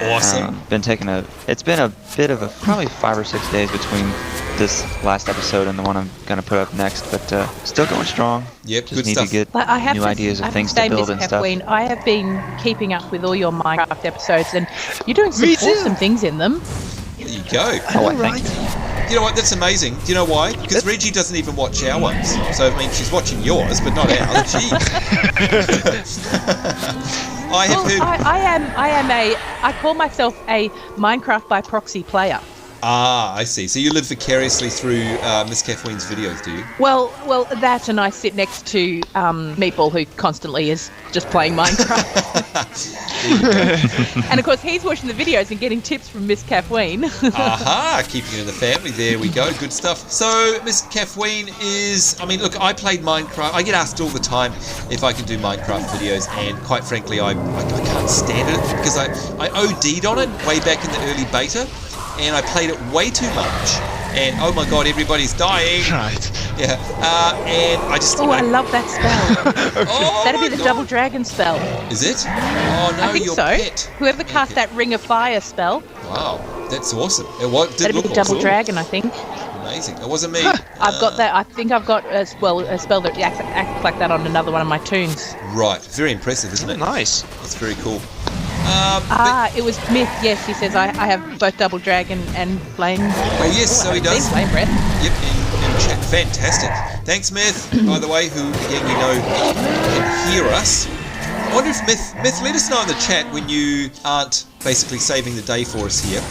[SPEAKER 1] Awesome.
[SPEAKER 5] It's been a bit of probably 5 or 6 days between this last episode and the one I'm going to put up next, but still going strong.
[SPEAKER 1] Yep,
[SPEAKER 5] just
[SPEAKER 1] good
[SPEAKER 5] need
[SPEAKER 1] stuff.
[SPEAKER 5] to get new ideas of things to build and stuff.
[SPEAKER 3] I have been keeping up with all your Minecraft episodes, and you're doing some awesome things in them.
[SPEAKER 1] There you go.
[SPEAKER 5] Oh, thank you.
[SPEAKER 1] You know what? That's amazing. Do you know why? Because Reggie doesn't even watch our ones. So I mean, she's watching yours, but not ours.
[SPEAKER 3] I call myself a Minecraft by proxy player.
[SPEAKER 1] Ah, I see. So you live vicariously through Miss Kaphween's videos, do you?
[SPEAKER 3] Well, that, and I sit next to Meatball, who constantly is just playing Minecraft. And of course, he's watching the videos and getting tips from Miss Kaphween.
[SPEAKER 1] Aha, keeping it in the family. There we go. Good stuff. So Miss Kaphween is, I mean, look, I played Minecraft. I get asked all the time if I can do Minecraft videos, and quite frankly, I can't stand it because I OD'd on it way back in the early beta. And I played it way too much, and oh my god, everybody's dying.
[SPEAKER 2] Right.
[SPEAKER 1] Yeah. And I just.
[SPEAKER 3] I love that spell.
[SPEAKER 1] Oh,
[SPEAKER 3] that'd be the double dragon spell.
[SPEAKER 1] Is it? Oh no,
[SPEAKER 3] I think
[SPEAKER 1] your
[SPEAKER 3] so.
[SPEAKER 1] pet.
[SPEAKER 3] Whoever cast that ring of fire spell.
[SPEAKER 1] Wow, that's awesome. Did
[SPEAKER 3] that'd
[SPEAKER 1] look
[SPEAKER 3] be the double
[SPEAKER 1] awesome.
[SPEAKER 3] dragon, I think.
[SPEAKER 1] Amazing. It wasn't me.
[SPEAKER 3] I've got that. I think I've got a spell that acts like that on another one of my tunes.
[SPEAKER 1] Right. Very impressive, isn't it?
[SPEAKER 2] Nice.
[SPEAKER 1] That's very cool.
[SPEAKER 3] It was Myth. Yes, he says I have both double dragon and flame.
[SPEAKER 1] Oh yes, so he does.
[SPEAKER 3] Flame breath.
[SPEAKER 1] Yep, in chat. Fantastic. Thanks, Myth. By the way, who again we know can hear us. I wonder if Myth, let us know in the chat when you aren't basically saving the day for us here.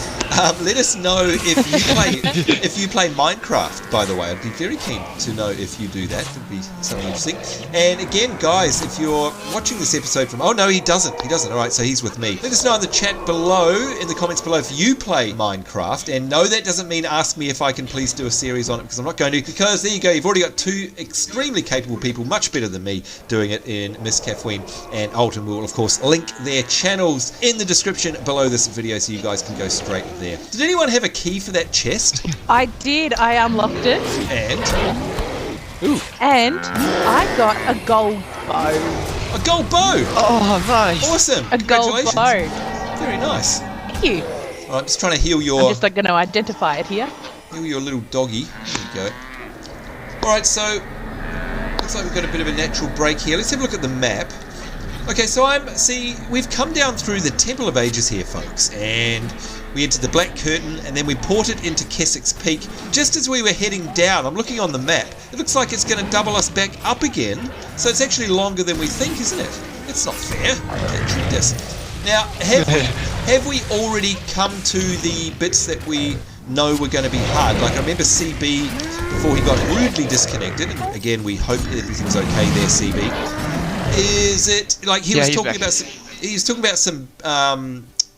[SPEAKER 1] Let us know if you play Minecraft. By the way, I'd be very keen to know if you do that. It would be something interesting. And again, guys, if you're watching this episode from, oh no, he doesn't. All right, so he's with me. Let us know in the chat below, in the comments below, if you play Minecraft. And no, that doesn't mean ask me if I can please do a series on it, because I'm not going to. Because there you go, you've already got two extremely capable people, much better than me, doing it in Miss Kaphween and Alton. Will of course link their channels in the description below this video, so you guys can go straight there. Did anyone have a key for that chest?
[SPEAKER 3] I did. I unlocked it. And I got a gold bow.
[SPEAKER 1] A gold bow.
[SPEAKER 2] Oh, nice.
[SPEAKER 1] Awesome.
[SPEAKER 3] A gold bow.
[SPEAKER 1] Very nice.
[SPEAKER 3] Thank you.
[SPEAKER 1] All right, just trying to heal your.
[SPEAKER 3] I'm just going to identify it here.
[SPEAKER 1] You're your little doggy. There you go. Alright, so looks like we've got a bit of a natural break here. Let's have a look at the map. Okay, so we've come down through the Temple of Ages here, folks, and we entered the Black Curtain, and then we ported into Kessex Peak. Just as we were heading down, I'm looking on the map, it looks like it's going to double us back up again, so it's actually longer than we think, isn't it? It's not fair. It treat us. Now, have we already come to the bits that we know were going to be hard? Like, I remember CB, before he got rudely disconnected, and again, we hope everything's okay there, CB. Is it like he was talking about? He was talking about some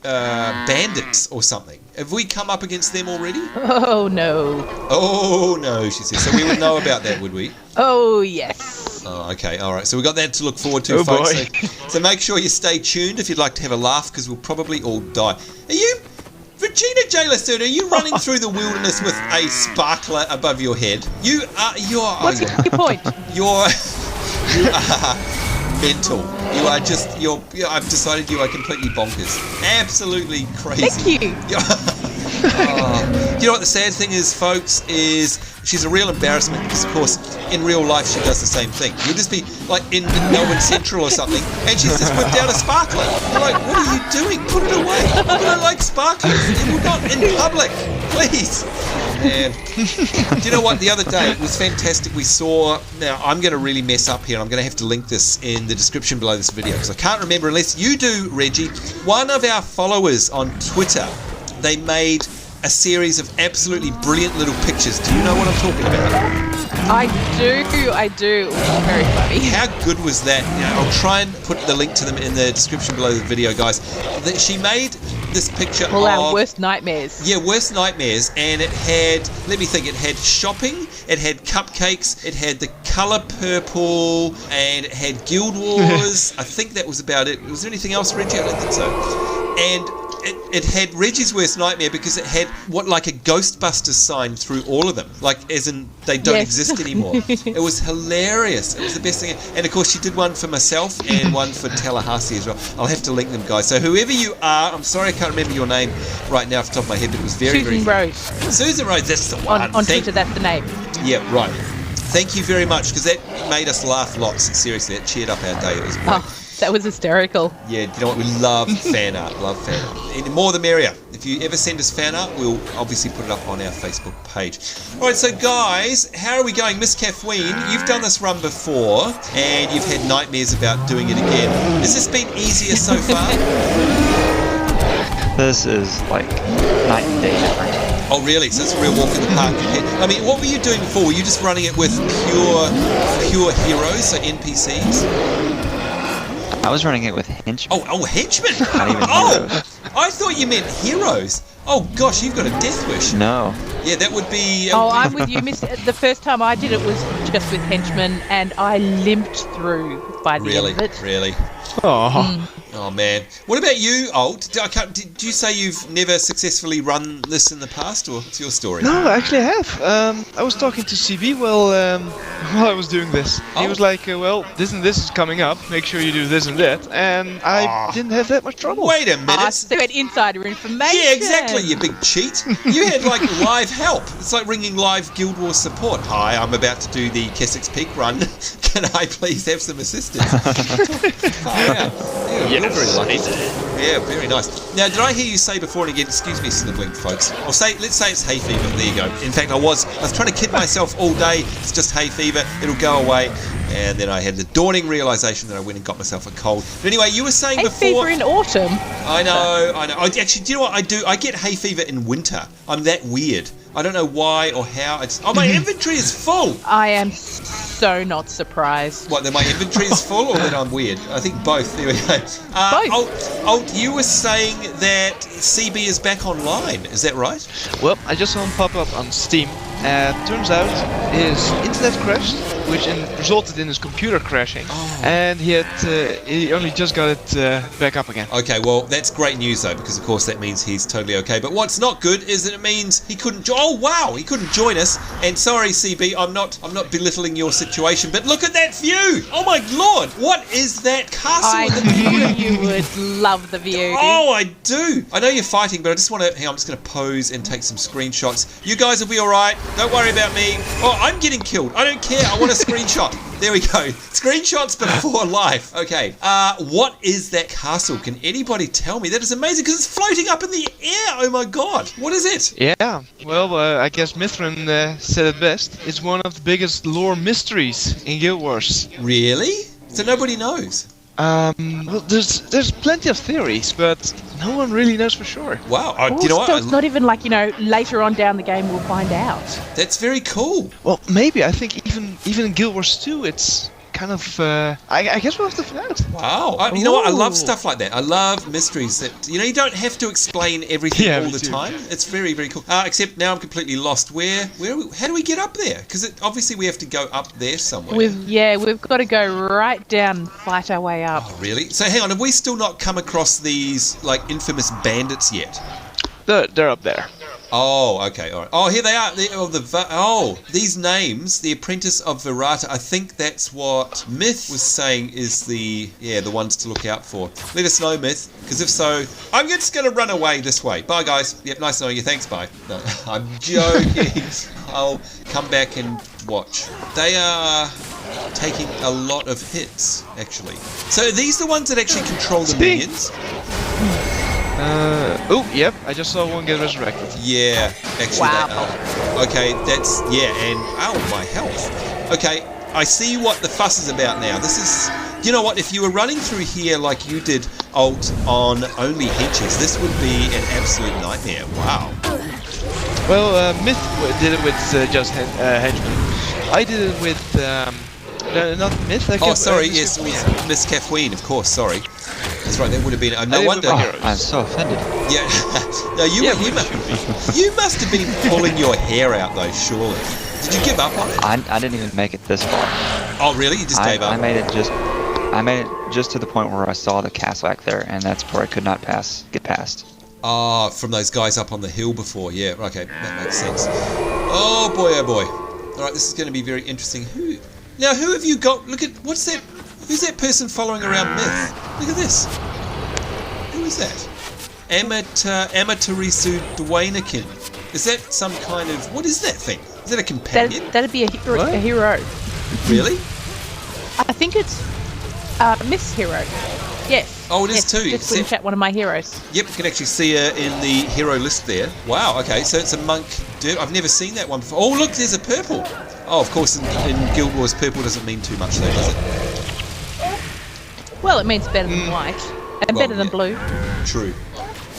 [SPEAKER 1] bandits or something. Have we come up against them already?
[SPEAKER 3] Oh no.
[SPEAKER 1] Oh no, she says. So we would know about that, would we?
[SPEAKER 3] Oh yes.
[SPEAKER 1] Oh, okay, all right. So we've got that to look forward to, folks. So make sure you stay tuned if you'd like to have a laugh, because we'll probably all die. Are you, Regina J. Lacerda, are you running through the wilderness with a sparkler above your head? You are.
[SPEAKER 3] What's your point?
[SPEAKER 1] You are mental. You are just. I've decided you are completely bonkers. Absolutely crazy.
[SPEAKER 3] Thank you.
[SPEAKER 1] You know what the sad thing is, folks, is she's a real embarrassment because, of course, in real life she does the same thing. You'll just be like in Melbourne Central or something, and she's just whipped out a sparkler. You're like, what are you doing? Put it away. I don't like sparklers. Not in public, please. And do you know what? The other day it was fantastic. We saw. Now I'm going to really mess up here. I'm going to have to link this in the description below this video because I can't remember unless you do, Reggie. One of our followers on Twitter, they made a series of absolutely brilliant little pictures. Do you know what I'm talking about?
[SPEAKER 3] I do. It was very funny.
[SPEAKER 1] How good was that? You know, I'll try and put the link to them in the description below the video, guys. That she made this picture
[SPEAKER 3] all
[SPEAKER 1] of
[SPEAKER 3] our worst nightmares.
[SPEAKER 1] Yeah, worst nightmares, and it had. Let me think. It had shopping. It had cupcakes. It had the colour purple, and it had Guild Wars. I think that was about it. Was there anything else, Reggie? I don't think so. And it had Reggie's worst nightmare because it had like a Ghostbusters sign through all of them, like as in they don't exist anymore. It was hilarious. It was the best thing. And of course she did one for myself and one for Tallahassee as well. I'll have to link them, guys. So whoever you are, I'm sorry I can't remember your name right now off the top of my head, but it was very,
[SPEAKER 3] Susan Rose.
[SPEAKER 1] Susan Rose, that's the one.
[SPEAKER 3] On Twitter, that's the name.
[SPEAKER 1] Yeah, right. Thank you very much, because that made us laugh lots. Seriously, it cheered up our day. It was great.
[SPEAKER 3] Oh, that was hysterical.
[SPEAKER 1] Yeah, you know what? We love fan art. Love fan art. And the more the merrier. If you ever send us fan art, we'll obviously put it up on our Facebook page. All right, so guys, how are we going? Miss Kaphween, you've done this run before, and you've had nightmares about doing it again. Has this been easier so far?
[SPEAKER 5] This is like night and day different.
[SPEAKER 1] Oh, really? So it's a real walk in the park. I mean, what were you doing before? Were you just running it with pure heroes, so NPCs?
[SPEAKER 5] I was running it with henchmen.
[SPEAKER 1] Oh, henchmen!
[SPEAKER 5] Not even heroes.
[SPEAKER 1] I thought you meant heroes. Oh gosh, you've got a death wish.
[SPEAKER 5] No.
[SPEAKER 1] Yeah, that would be.
[SPEAKER 3] I'm with you, Miss. The first time I did it was just with henchmen, and I limped through by the end of it.
[SPEAKER 1] Really?
[SPEAKER 2] Oh.
[SPEAKER 1] Oh man. What about you, Alt? Did you say you've never successfully run this in the past, or what's your story?
[SPEAKER 2] No, actually I have. I was talking to CB while I was doing this. He was like, well, this and this is coming up. Make sure you do this and that. And I didn't have that much trouble.
[SPEAKER 1] Wait a minute.
[SPEAKER 3] So you had insider information.
[SPEAKER 1] Yeah, exactly, you big cheat. You had like live help. It's like ringing live Guild Wars support. Hi, I'm about to do the Kessex Peak run. Can I please have some assistance? You're very lucky. Yeah, very nice. Now, did I hear you say before, and again, excuse me, snibbling folks, let's say it's hay fever. There you go. In fact, I was trying to kid myself all day. It's just hay fever. It'll go away. And then I had the dawning realization that I went and got myself a cold. But anyway, you were saying
[SPEAKER 3] hay
[SPEAKER 1] before.
[SPEAKER 3] Hay fever in autumn.
[SPEAKER 1] I know. Actually, do you know what I do? I get hay fever in winter. I'm that weird. I don't know why or how. My inventory is full.
[SPEAKER 3] I am so not surprised.
[SPEAKER 1] What, that my inventory is full or that I'm weird? I think both. There we go.
[SPEAKER 3] Both.
[SPEAKER 1] You were saying that CB is back online. Is that right?
[SPEAKER 2] Well, I just saw him pop up on Steam. Turns out his internet crashed which resulted in his computer crashing, and he only just got it back up again.
[SPEAKER 1] Okay, well, that's great news though, because of course that means he's totally okay. But what's not good is that it means he couldn't. Oh wow, he couldn't join us. And sorry, CB, I'm not belittling your situation, but look at that view. Oh my lord, what is that castle?
[SPEAKER 3] I knew you would love the view.
[SPEAKER 1] Oh, I do. I know you're fighting, but I just want to. Hang on, I'm just going to pose and take some screenshots. You guys will be all right. Don't worry about me. Oh, I'm getting killed. I don't care. I want a screenshot. There we go. Screenshots before life. Okay. What is that castle? Can anybody tell me? That is amazing because it's floating up in the air. Oh my god. What is it?
[SPEAKER 2] Yeah. Well, I guess Mithran said it best. It's one of the biggest lore mysteries in Guild Wars.
[SPEAKER 1] Really? So nobody knows.
[SPEAKER 2] Well, there's plenty of theories, but no one really knows for sure.
[SPEAKER 1] Wow.
[SPEAKER 3] Oh,
[SPEAKER 1] you know what?
[SPEAKER 3] so it's not even like, later on down the game we'll find out.
[SPEAKER 1] That's very cool.
[SPEAKER 2] Well, maybe. I think even in Guild Wars 2, it's kind of. I guess we'll have to find out.
[SPEAKER 1] Wow. You know what? I love stuff like that. I love mysteries that, you don't have to explain everything all the time. It's very, very cool. Except now I'm completely lost. How do we get up there? Because obviously we have to go up there somewhere.
[SPEAKER 3] We've got to go right down and fight our way up.
[SPEAKER 1] Oh, really? So hang on, have we still not come across these, infamous bandits yet?
[SPEAKER 2] They're up there.
[SPEAKER 1] Oh, okay, all right. Oh, here they are. These names, the Apprentice of Verata. I think that's what Myth was saying is the ones to look out for. Let us know, Myth, because if so, I'm just going to run away this way. Bye, guys. Yep, nice knowing you. Thanks, bye. No, I'm joking. I'll come back and watch. They are taking a lot of hits, actually. So are these the ones that actually control the minions?
[SPEAKER 2] Yep, I just saw one get resurrected.
[SPEAKER 1] Yeah, actually
[SPEAKER 3] Wow.
[SPEAKER 1] they are. Okay, and my health. Okay, I see what the fuss is about now. This is, you know what, if you were running through here like you did Alt on only henches, this would be an absolute nightmare. Wow.
[SPEAKER 2] Well, Myth did it with just henchmen. I did it with, not Myth.
[SPEAKER 1] Yes, Miss Kaphween, of course, sorry. That's right, that would have been... no wonder...
[SPEAKER 5] I'm so offended.
[SPEAKER 1] Yeah. No, you must have been pulling your hair out, though, surely. Did you give up on it?
[SPEAKER 5] I didn't even make it this far.
[SPEAKER 1] Oh, really? You just gave up?
[SPEAKER 5] I made it just to the point where I saw the castle there, and that's where I could not get past.
[SPEAKER 1] From those guys up on the hill before. Yeah, okay, that makes sense. Oh, boy, oh, boy. All right, this is going to be very interesting. Who have you got? Look at... What's that... Who's that person following around Myth? Look at this. Who is that? Amaturisu Dwaynakin. Is that some kind of... What is that thing? Is that a companion?
[SPEAKER 3] That'd be a hero.
[SPEAKER 1] Really?
[SPEAKER 3] I think it's Miss Hero. Yes.
[SPEAKER 1] Oh, it is too.
[SPEAKER 3] Just in chat, one of my heroes.
[SPEAKER 1] Yep, you can actually see her in the hero list there. Wow, okay, so it's a monk. I've never seen that one before. Oh, look, there's a purple. Oh, of course, in Guild Wars, purple doesn't mean too much though, does it?
[SPEAKER 3] Well, it means better than white. And better than blue.
[SPEAKER 1] True.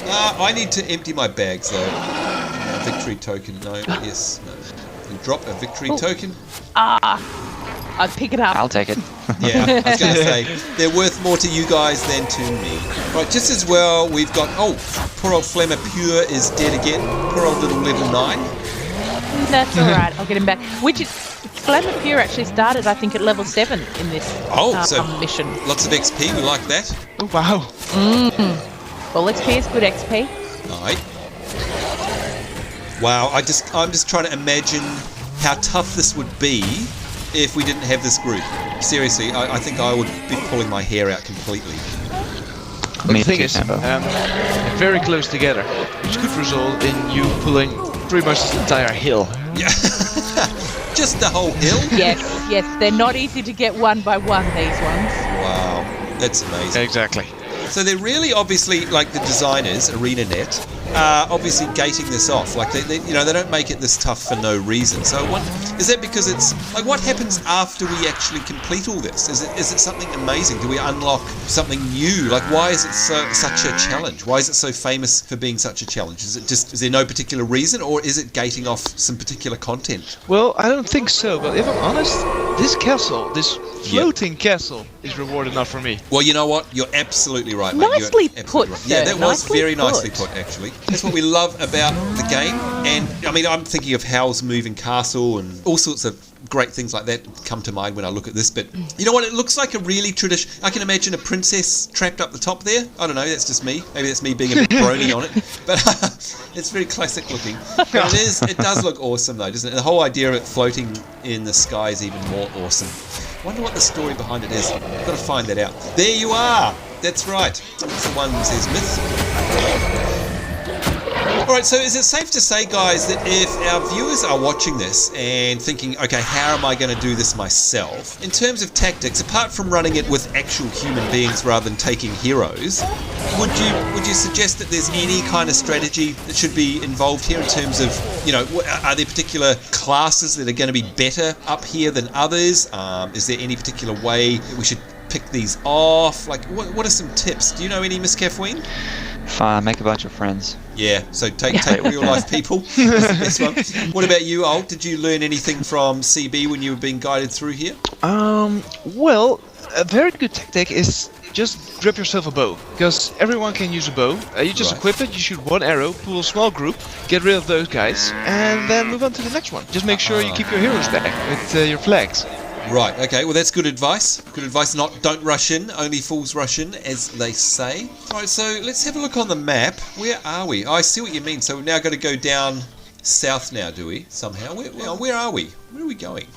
[SPEAKER 1] I need to empty my bags though. Victory token, no, yes, no. And drop a victory token.
[SPEAKER 3] I'd pick it up.
[SPEAKER 5] I'll take it.
[SPEAKER 1] Yeah, I was going to say, they're worth more to you guys than to me. Right, just as well, we've got... Oh, poor old Flammer Pure is dead again. Poor old little level 9.
[SPEAKER 3] That's alright, I'll get him back. Flammer Pure actually started, I think, at level 7 in this mission.
[SPEAKER 1] Lots of XP, we like that.
[SPEAKER 2] Oh, wow.
[SPEAKER 3] Well, XP is good XP.
[SPEAKER 1] Alright. Wow, I'm just trying to imagine how tough this would be if we didn't have this group. Seriously, I think I would be pulling my hair out completely.
[SPEAKER 2] The thing is, very close together, which could result in you pulling pretty much the entire hill.
[SPEAKER 1] Yeah. Just the whole hill?
[SPEAKER 3] Yes, they're not easy to get one by one, these ones.
[SPEAKER 1] Wow, that's amazing.
[SPEAKER 2] Exactly.
[SPEAKER 1] So they're really obviously, like the designers, ArenaNet, are obviously gating this off. Like they don't make it this tough for no reason. So is that because it's like what happens after we actually complete all this? Is it something amazing? Do we unlock something new? Like why is it such a challenge? Why is it so famous for being such a challenge? Is there no particular reason, or is it gating off some particular content?
[SPEAKER 2] Well, I don't think so. But if I'm honest, this castle, this floating castle is reward enough for me.
[SPEAKER 1] Well, you know what? You're absolutely right, mate.
[SPEAKER 3] Nicely
[SPEAKER 1] You're absolutely
[SPEAKER 3] put,
[SPEAKER 1] right. Yeah,
[SPEAKER 3] sir.
[SPEAKER 1] that was very nicely
[SPEAKER 3] put.
[SPEAKER 1] put, actually. That's what we love about the game. And, I mean, I'm thinking of Howl's Moving Castle and all sorts of great things like that come to mind when I look at this. But you know what? It looks like a really traditional... I can imagine a princess trapped up the top there. I don't know. That's just me. Maybe that's me being a bit brony on it. But it's very classic looking. But it does look awesome, though, doesn't it? The whole idea of it floating in the sky is even more awesome. Wonder what the story behind it is. I've got to find that out. There you are. That's right. That's the one who says myth. Alright, so is it safe to say, guys, that if our viewers are watching this and thinking, okay, how am I going to do this myself? In terms of tactics, apart from running it with actual human beings rather than taking heroes, would you suggest that there's any kind of strategy that should be involved here in terms of, are there particular classes that are going to be better up here than others? Is there any particular way that we should pick these off? Like, what are some tips? Do you know any, Miss Kaphween?
[SPEAKER 5] Fine, make a bunch of friends.
[SPEAKER 1] Yeah, so take real life people. That's the best one. What about you, Alt? Did you learn anything from CB when you were being guided through here?
[SPEAKER 2] Well, a very good tactic is just grab yourself a bow, because everyone can use a bow. You just equip it, you shoot one arrow, pull a small group, get rid of those guys, and then move on to the next one. Just make sure you keep your heroes back with your flags.
[SPEAKER 1] Right, okay, well that's good advice. Good advice, don't rush in, only fools rush in, as they say. Alright, so let's have a look on the map. Where are we? Oh, I see what you mean. So we've now got to go down south now, do we? Somehow. Where are we? Where are we going?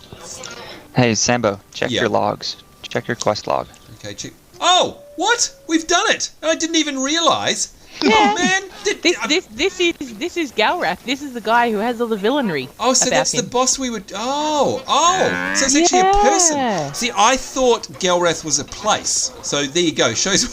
[SPEAKER 5] Hey, Sambo, check your logs. Check your quest log.
[SPEAKER 1] Okay, check. Oh, what? We've done it! I didn't even realise.
[SPEAKER 3] Yeah.
[SPEAKER 1] Oh man!
[SPEAKER 3] This is Galrath. This is the guy who has all the villainy.
[SPEAKER 1] Oh, so that's the boss we would. Oh! So it's actually a person. See, I thought Galrath was a place. So there you go. Shows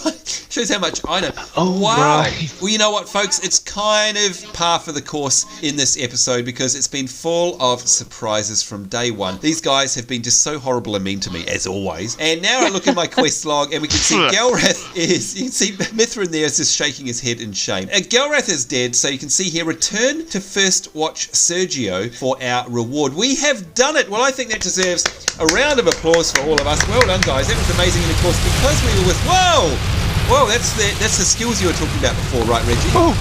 [SPEAKER 1] how much I know.
[SPEAKER 2] Oh
[SPEAKER 1] wow!
[SPEAKER 2] Right.
[SPEAKER 1] Well, you know what, folks? It's kind of par for the course in this episode because it's been full of surprises from day one. These guys have been just so horrible and mean to me as always. And now I look at my quest log and we can see Galrath is. You can see Mithran there is just shaking his head in shame. Galrath is dead, so you can see here, return to first watch Sergio for our reward. We have done it. Well, I think that deserves a round of applause for all of us. Well done, guys. That was amazing. And of course, because we were with... Whoa, that's the skills you were talking about before, right, Reggie?
[SPEAKER 2] Oh.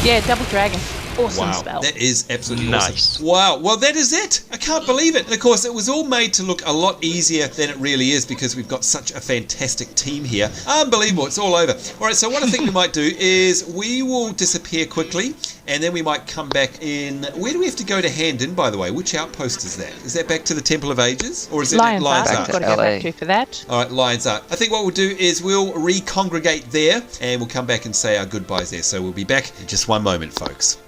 [SPEAKER 3] Yeah, double dragon. Awesome
[SPEAKER 1] wow,
[SPEAKER 3] spell.
[SPEAKER 1] That is absolutely
[SPEAKER 2] nice.
[SPEAKER 1] Awesome. Wow, well that is it. I can't believe it. And of course it was all made to look a lot easier than it really is because we've got such a fantastic team here. Unbelievable, it's all over. Alright, so what I think we might do is we will disappear quickly and then we might come back in... Where do we have to go to hand in, by the way? Which outpost is that? Is that back to the Temple of Ages? Or is it
[SPEAKER 3] Lion's
[SPEAKER 1] Lion's
[SPEAKER 3] Ark?
[SPEAKER 1] Ark?
[SPEAKER 3] I've got to go back to for that.
[SPEAKER 1] Alright, Lion's Ark. I think what we'll do is we'll recongregate there and we'll come back and say our goodbyes there. So we'll be back in just one moment, folks.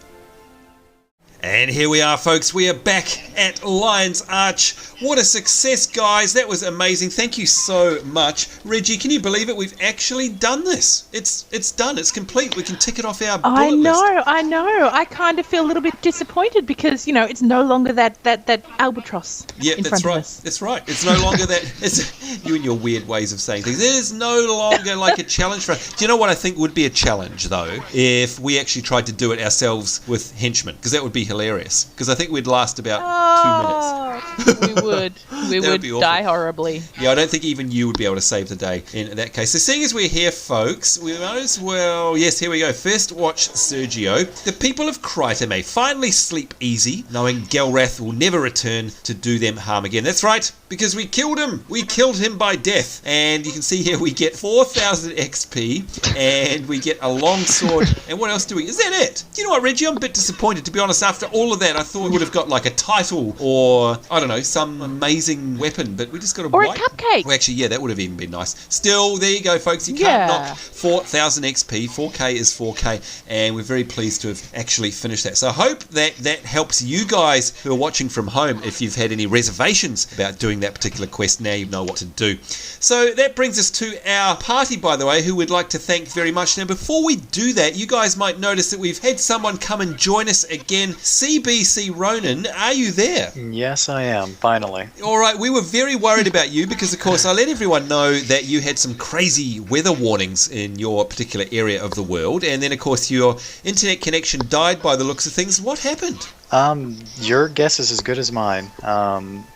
[SPEAKER 1] And here we are, folks. We are back at Lion's Arch. What a success, guys. That was amazing. Thank you so much. Reggie, can you believe it? We've actually done this. It's done. It's complete. We can tick it off our bullet list.
[SPEAKER 3] I know. I kind of feel a little bit disappointed because, it's no longer that albatross in front of us.
[SPEAKER 1] That's right. It's no longer that... It's you and your weird ways of saying things. It is no longer like a challenge for us. Do you know what I think would be a challenge, though? If we actually tried to do it ourselves with henchmen. Because that would be hilarious. Because I think we'd last about 2 minutes.
[SPEAKER 3] We would die horribly.
[SPEAKER 1] Yeah, I don't think even you would be able to save the day in that case. So seeing as we're here, folks, we might as well... Yes, here we go. First watch Sergio. The people of Kryta may finally sleep easy, knowing Galrath will never return to do them harm again. That's right, because we killed him. We killed him by death. And you can see here we get 4,000 XP, and we get a long sword. And what else do we... Is that it? Do you know what, Reggie? I'm a bit disappointed, to be honest. After all of that, I thought we would have got like a title or, I don't know, some amazing weapon, but we just got a
[SPEAKER 3] or a cupcake.
[SPEAKER 1] Well, actually, yeah, that would have even been nice. Still, there you go, folks. You can't knock 4,000 XP. 4K is 4K, and we're very pleased to have actually finished that. So I hope that helps you guys who are watching from home. If you've had any reservations about doing that particular quest, now you know what to do. So that brings us to our party, by the way, who we'd like to thank very much. Now, before we do that, you guys might notice that we've had someone come and join us again. CBC Ronan, are you there?
[SPEAKER 4] Yes, I am, finally.
[SPEAKER 1] All right, we were very worried about you because, of course, I let everyone know that you had some crazy weather warnings in your particular area of the world, and then, of course, your internet connection died by the looks of things. What happened?
[SPEAKER 4] Your guess is as good as mine.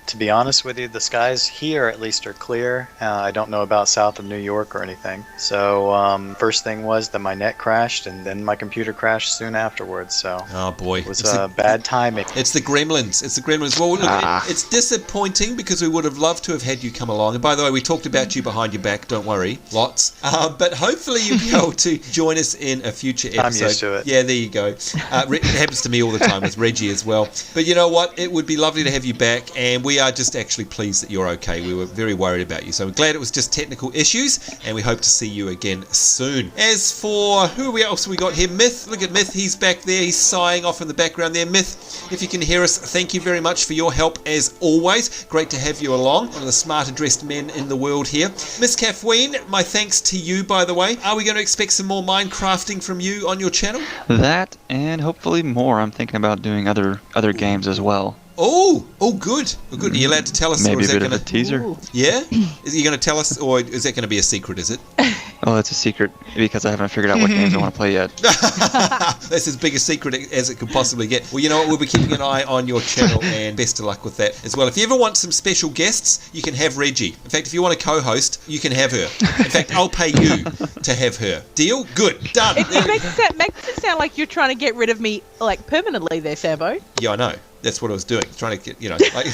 [SPEAKER 4] To be honest with you, the skies here at least are clear. I don't know about south of New York or anything. So first thing was that my net crashed, and then my computer crashed soon afterwards. So
[SPEAKER 1] oh boy,
[SPEAKER 4] it was bad timing.
[SPEAKER 1] It's the gremlins. It's the gremlins. Well, look, it's disappointing because we would have loved to have had you come along. And by the way, we talked about you behind your back. Don't worry, lots. But hopefully you'll be able to join us in a future episode.
[SPEAKER 4] I'm used to it.
[SPEAKER 1] Yeah, there you go. It happens to me all the time with Reggie as well. But you know what? It would be lovely to have you back, and we are just actually pleased that you're okay. We were very worried about you, so we're glad it was just technical issues, and we hope to see you again soon. As for who else we got here, Myth. Look at Myth. He's back there. He's sighing off in the background there. Myth, if you can hear us, thank you very much for your help as always. Great to have you along. One of the smarter dressed men in the world here. Miss Kaphween, my thanks to you, by the way. Are we going to expect some more Minecrafting from you on your channel?
[SPEAKER 5] That and hopefully more. I'm thinking about doing other games as well.
[SPEAKER 1] Oh, good. Oh, good. Are you allowed to tell us?
[SPEAKER 5] Maybe
[SPEAKER 1] or is
[SPEAKER 5] a bit
[SPEAKER 1] that
[SPEAKER 5] of a teaser.
[SPEAKER 3] Ooh.
[SPEAKER 1] Yeah? Is you going to tell us, or is that going to be a secret, is it?
[SPEAKER 5] Oh, it's a secret because I haven't figured out what games I want to play yet.
[SPEAKER 1] That's as big a secret as it could possibly get. Well, you know what? We'll be keeping an eye on your channel, and best of luck with that as well. If you ever want some special guests, you can have Reggie. In fact, if you want to co-host, you can have her. In fact, I'll pay you to have her. Deal? Good. Done.
[SPEAKER 3] It makes it sound like you're trying to get rid of me, like, permanently there, Sambo.
[SPEAKER 1] Yeah, I know. That's what I was doing, trying to get, like...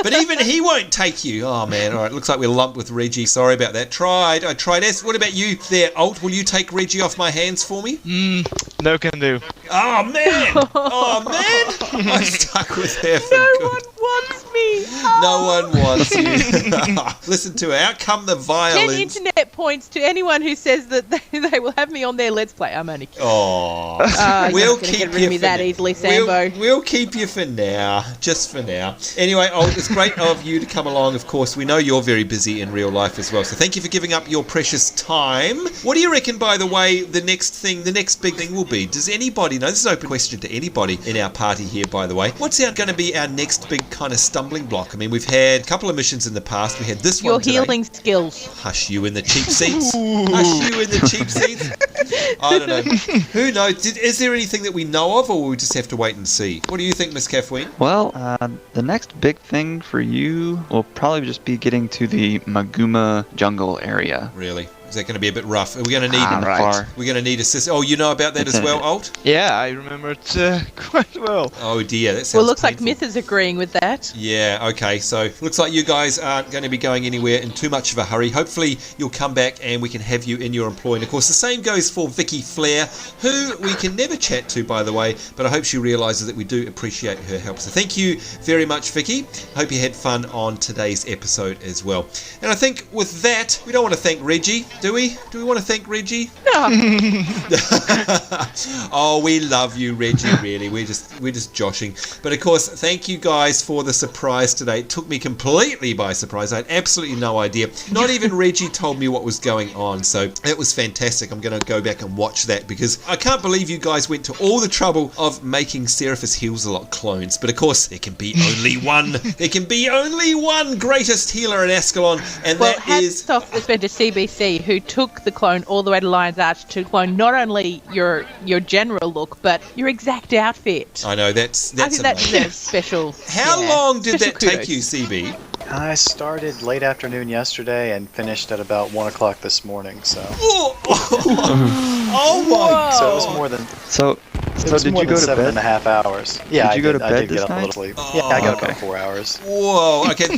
[SPEAKER 1] But even he won't take you. Oh, man. All right, looks like we're lumped with Reggie. Sorry about that. I tried. What about you there, Alt? Will you take Reggie off my hands for me?
[SPEAKER 2] No can do.
[SPEAKER 1] Oh, man. I'm stuck with her for
[SPEAKER 3] No
[SPEAKER 1] good.
[SPEAKER 3] one wants me.
[SPEAKER 1] No one wants you. Listen to her. Out come the
[SPEAKER 3] 10
[SPEAKER 1] violins.
[SPEAKER 3] internet points to anyone who says that they will have me on their Let's Play. I'm only kidding.
[SPEAKER 1] Oh, we'll
[SPEAKER 3] you're not gonna
[SPEAKER 1] keep
[SPEAKER 3] get rid
[SPEAKER 1] you
[SPEAKER 3] of me
[SPEAKER 1] for
[SPEAKER 3] that
[SPEAKER 1] now.
[SPEAKER 3] easily, Sambo.
[SPEAKER 1] We'll keep you for now, just for now. Anyway, it's great of you to come along. Of course, we know you're very busy in real life as well, so thank you for giving up your precious time. What do you reckon, by the way, the next big thing will be? Does anybody know? This is an open question to anybody in our party here, by the way. What's going to be our next big kind of stumbling block? I mean, we've had a couple of missions in the past. We had this one today.
[SPEAKER 3] Your healing skills.
[SPEAKER 1] Hush you in the cheap seats. Hush you in the cheap seats. I don't know. Who knows? Is there anything that we know of, or will we just have to wait and see? What do you think, Miss Kaphween?
[SPEAKER 5] Well, the next big thing for you will probably just be getting to the Maguma jungle area.
[SPEAKER 1] Really? Is that going to be a bit rough? Are we going to need We're going to need assist. Oh, you know about that as well, Alt?
[SPEAKER 2] Yeah, I remember it quite well.
[SPEAKER 1] Oh dear, that sounds
[SPEAKER 3] Well, looks
[SPEAKER 1] painful.
[SPEAKER 3] like Myth is agreeing with that.
[SPEAKER 1] Yeah, okay, so looks like you guys aren't going to be going anywhere in too much of a hurry. Hopefully you'll come back and we can have you in your employ. And of course the same goes for Vicki Flair, who we can never chat to, by the way, but I hope she realises that we do appreciate her help. So thank you very much, Vicki. Hope you had fun on today's episode as well. And I think with that, we don't want to thank Reggie, do we? Do we want to thank Reggie?
[SPEAKER 3] No.
[SPEAKER 1] Oh, we love you, Reggie, really. We're just joshing. But of course, thank you guys for the surprise today. It took me completely by surprise. I had absolutely no idea. Not even Reggie told me what was going on. So it was fantastic. I'm going to go back and watch that because I can't believe you guys went to all the trouble of making Seraphis Heals-A-Lot clones. But of course, there can be only one. There can be only one greatest healer in Ascalon, and
[SPEAKER 3] Well,
[SPEAKER 1] that is...
[SPEAKER 3] hats off has been to CBC, who took the clone all the way to Lion's Arch to clone not only your general look, but your exact outfit.
[SPEAKER 1] I know, that's
[SPEAKER 3] I think that
[SPEAKER 1] amazing.
[SPEAKER 3] deserves special.
[SPEAKER 1] How
[SPEAKER 3] yeah,
[SPEAKER 1] long did
[SPEAKER 3] special
[SPEAKER 1] that take
[SPEAKER 3] kudos.
[SPEAKER 1] you, CB?
[SPEAKER 4] I started late afternoon yesterday and finished at about 1 o'clock this morning. So,
[SPEAKER 1] Oh my!
[SPEAKER 4] so it was more than
[SPEAKER 5] So did
[SPEAKER 4] more
[SPEAKER 5] you
[SPEAKER 4] than
[SPEAKER 5] go to
[SPEAKER 4] 7.5
[SPEAKER 5] bed?
[SPEAKER 4] hours. Yeah,
[SPEAKER 5] Did you go to
[SPEAKER 4] I
[SPEAKER 5] bed
[SPEAKER 4] did
[SPEAKER 5] this
[SPEAKER 4] get up a
[SPEAKER 5] night?
[SPEAKER 4] little sleep. Yeah, I got
[SPEAKER 5] okay.
[SPEAKER 4] about 4 hours.
[SPEAKER 1] Whoa! Okay,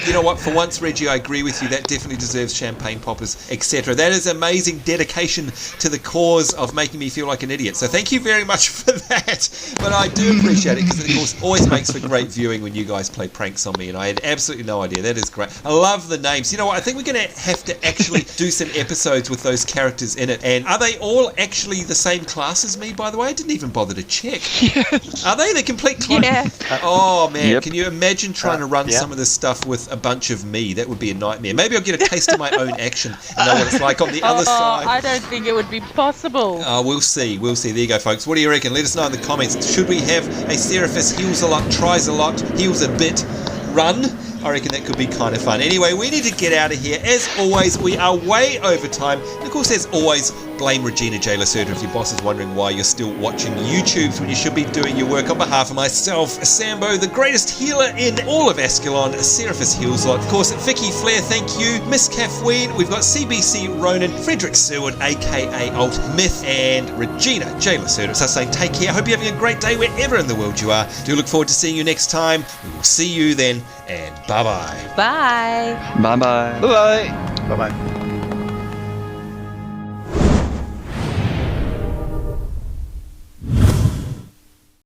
[SPEAKER 1] you know what? For once, Reggie, I agree with you. That definitely deserves champagne poppers, etc. That is amazing dedication to the cause of making me feel like an idiot. So thank you very much for that. But I do appreciate it because it, of course, always makes for great viewing when you guys play pranks on me, and I had absolutely no idea. That is great. I love the names. You know what? I think we're going to have to actually do some episodes with those characters in it. And are they all actually the same class as me? By the way, I didn't even bother to check.
[SPEAKER 2] Yes.
[SPEAKER 1] Are they the complete clone?
[SPEAKER 3] Yeah.
[SPEAKER 1] Oh man,
[SPEAKER 5] Yep.
[SPEAKER 1] can you imagine trying to run
[SPEAKER 4] yeah.
[SPEAKER 1] some of this stuff with a bunch of me? That would be a nightmare. Maybe I'll get a taste of my own action and know what it's like on the other side.
[SPEAKER 3] I don't think it would be possible.
[SPEAKER 1] We'll see. There you go, folks. What do you reckon? Let us know in the comments. Should we have a Seraphis Heals-A-Lot, Tries-A-Lot, Heals a Bit run? I reckon that could be kind of fun. Anyway, we need to get out of here. As always, we are way over time. And of course, as always, blame Regina J. Lacerda if your boss is wondering why you're still watching YouTubes when you should be doing your work. On behalf of myself, Sambo, the greatest healer in all of Ascalon, Seraphis Healslot, of course, Vicki Flair, thank you, Miss Kaphween, we've got CBC Ronan, Frederick Seward, aka Alt Myth, and Regina J. Lacerda. So saying take care. Hope you're having a great day wherever in the world you are. Do look forward to seeing you next time. We will see you then, and bye-bye.
[SPEAKER 3] Bye.
[SPEAKER 5] Bye-bye.
[SPEAKER 2] Bye-bye.
[SPEAKER 4] Bye-bye.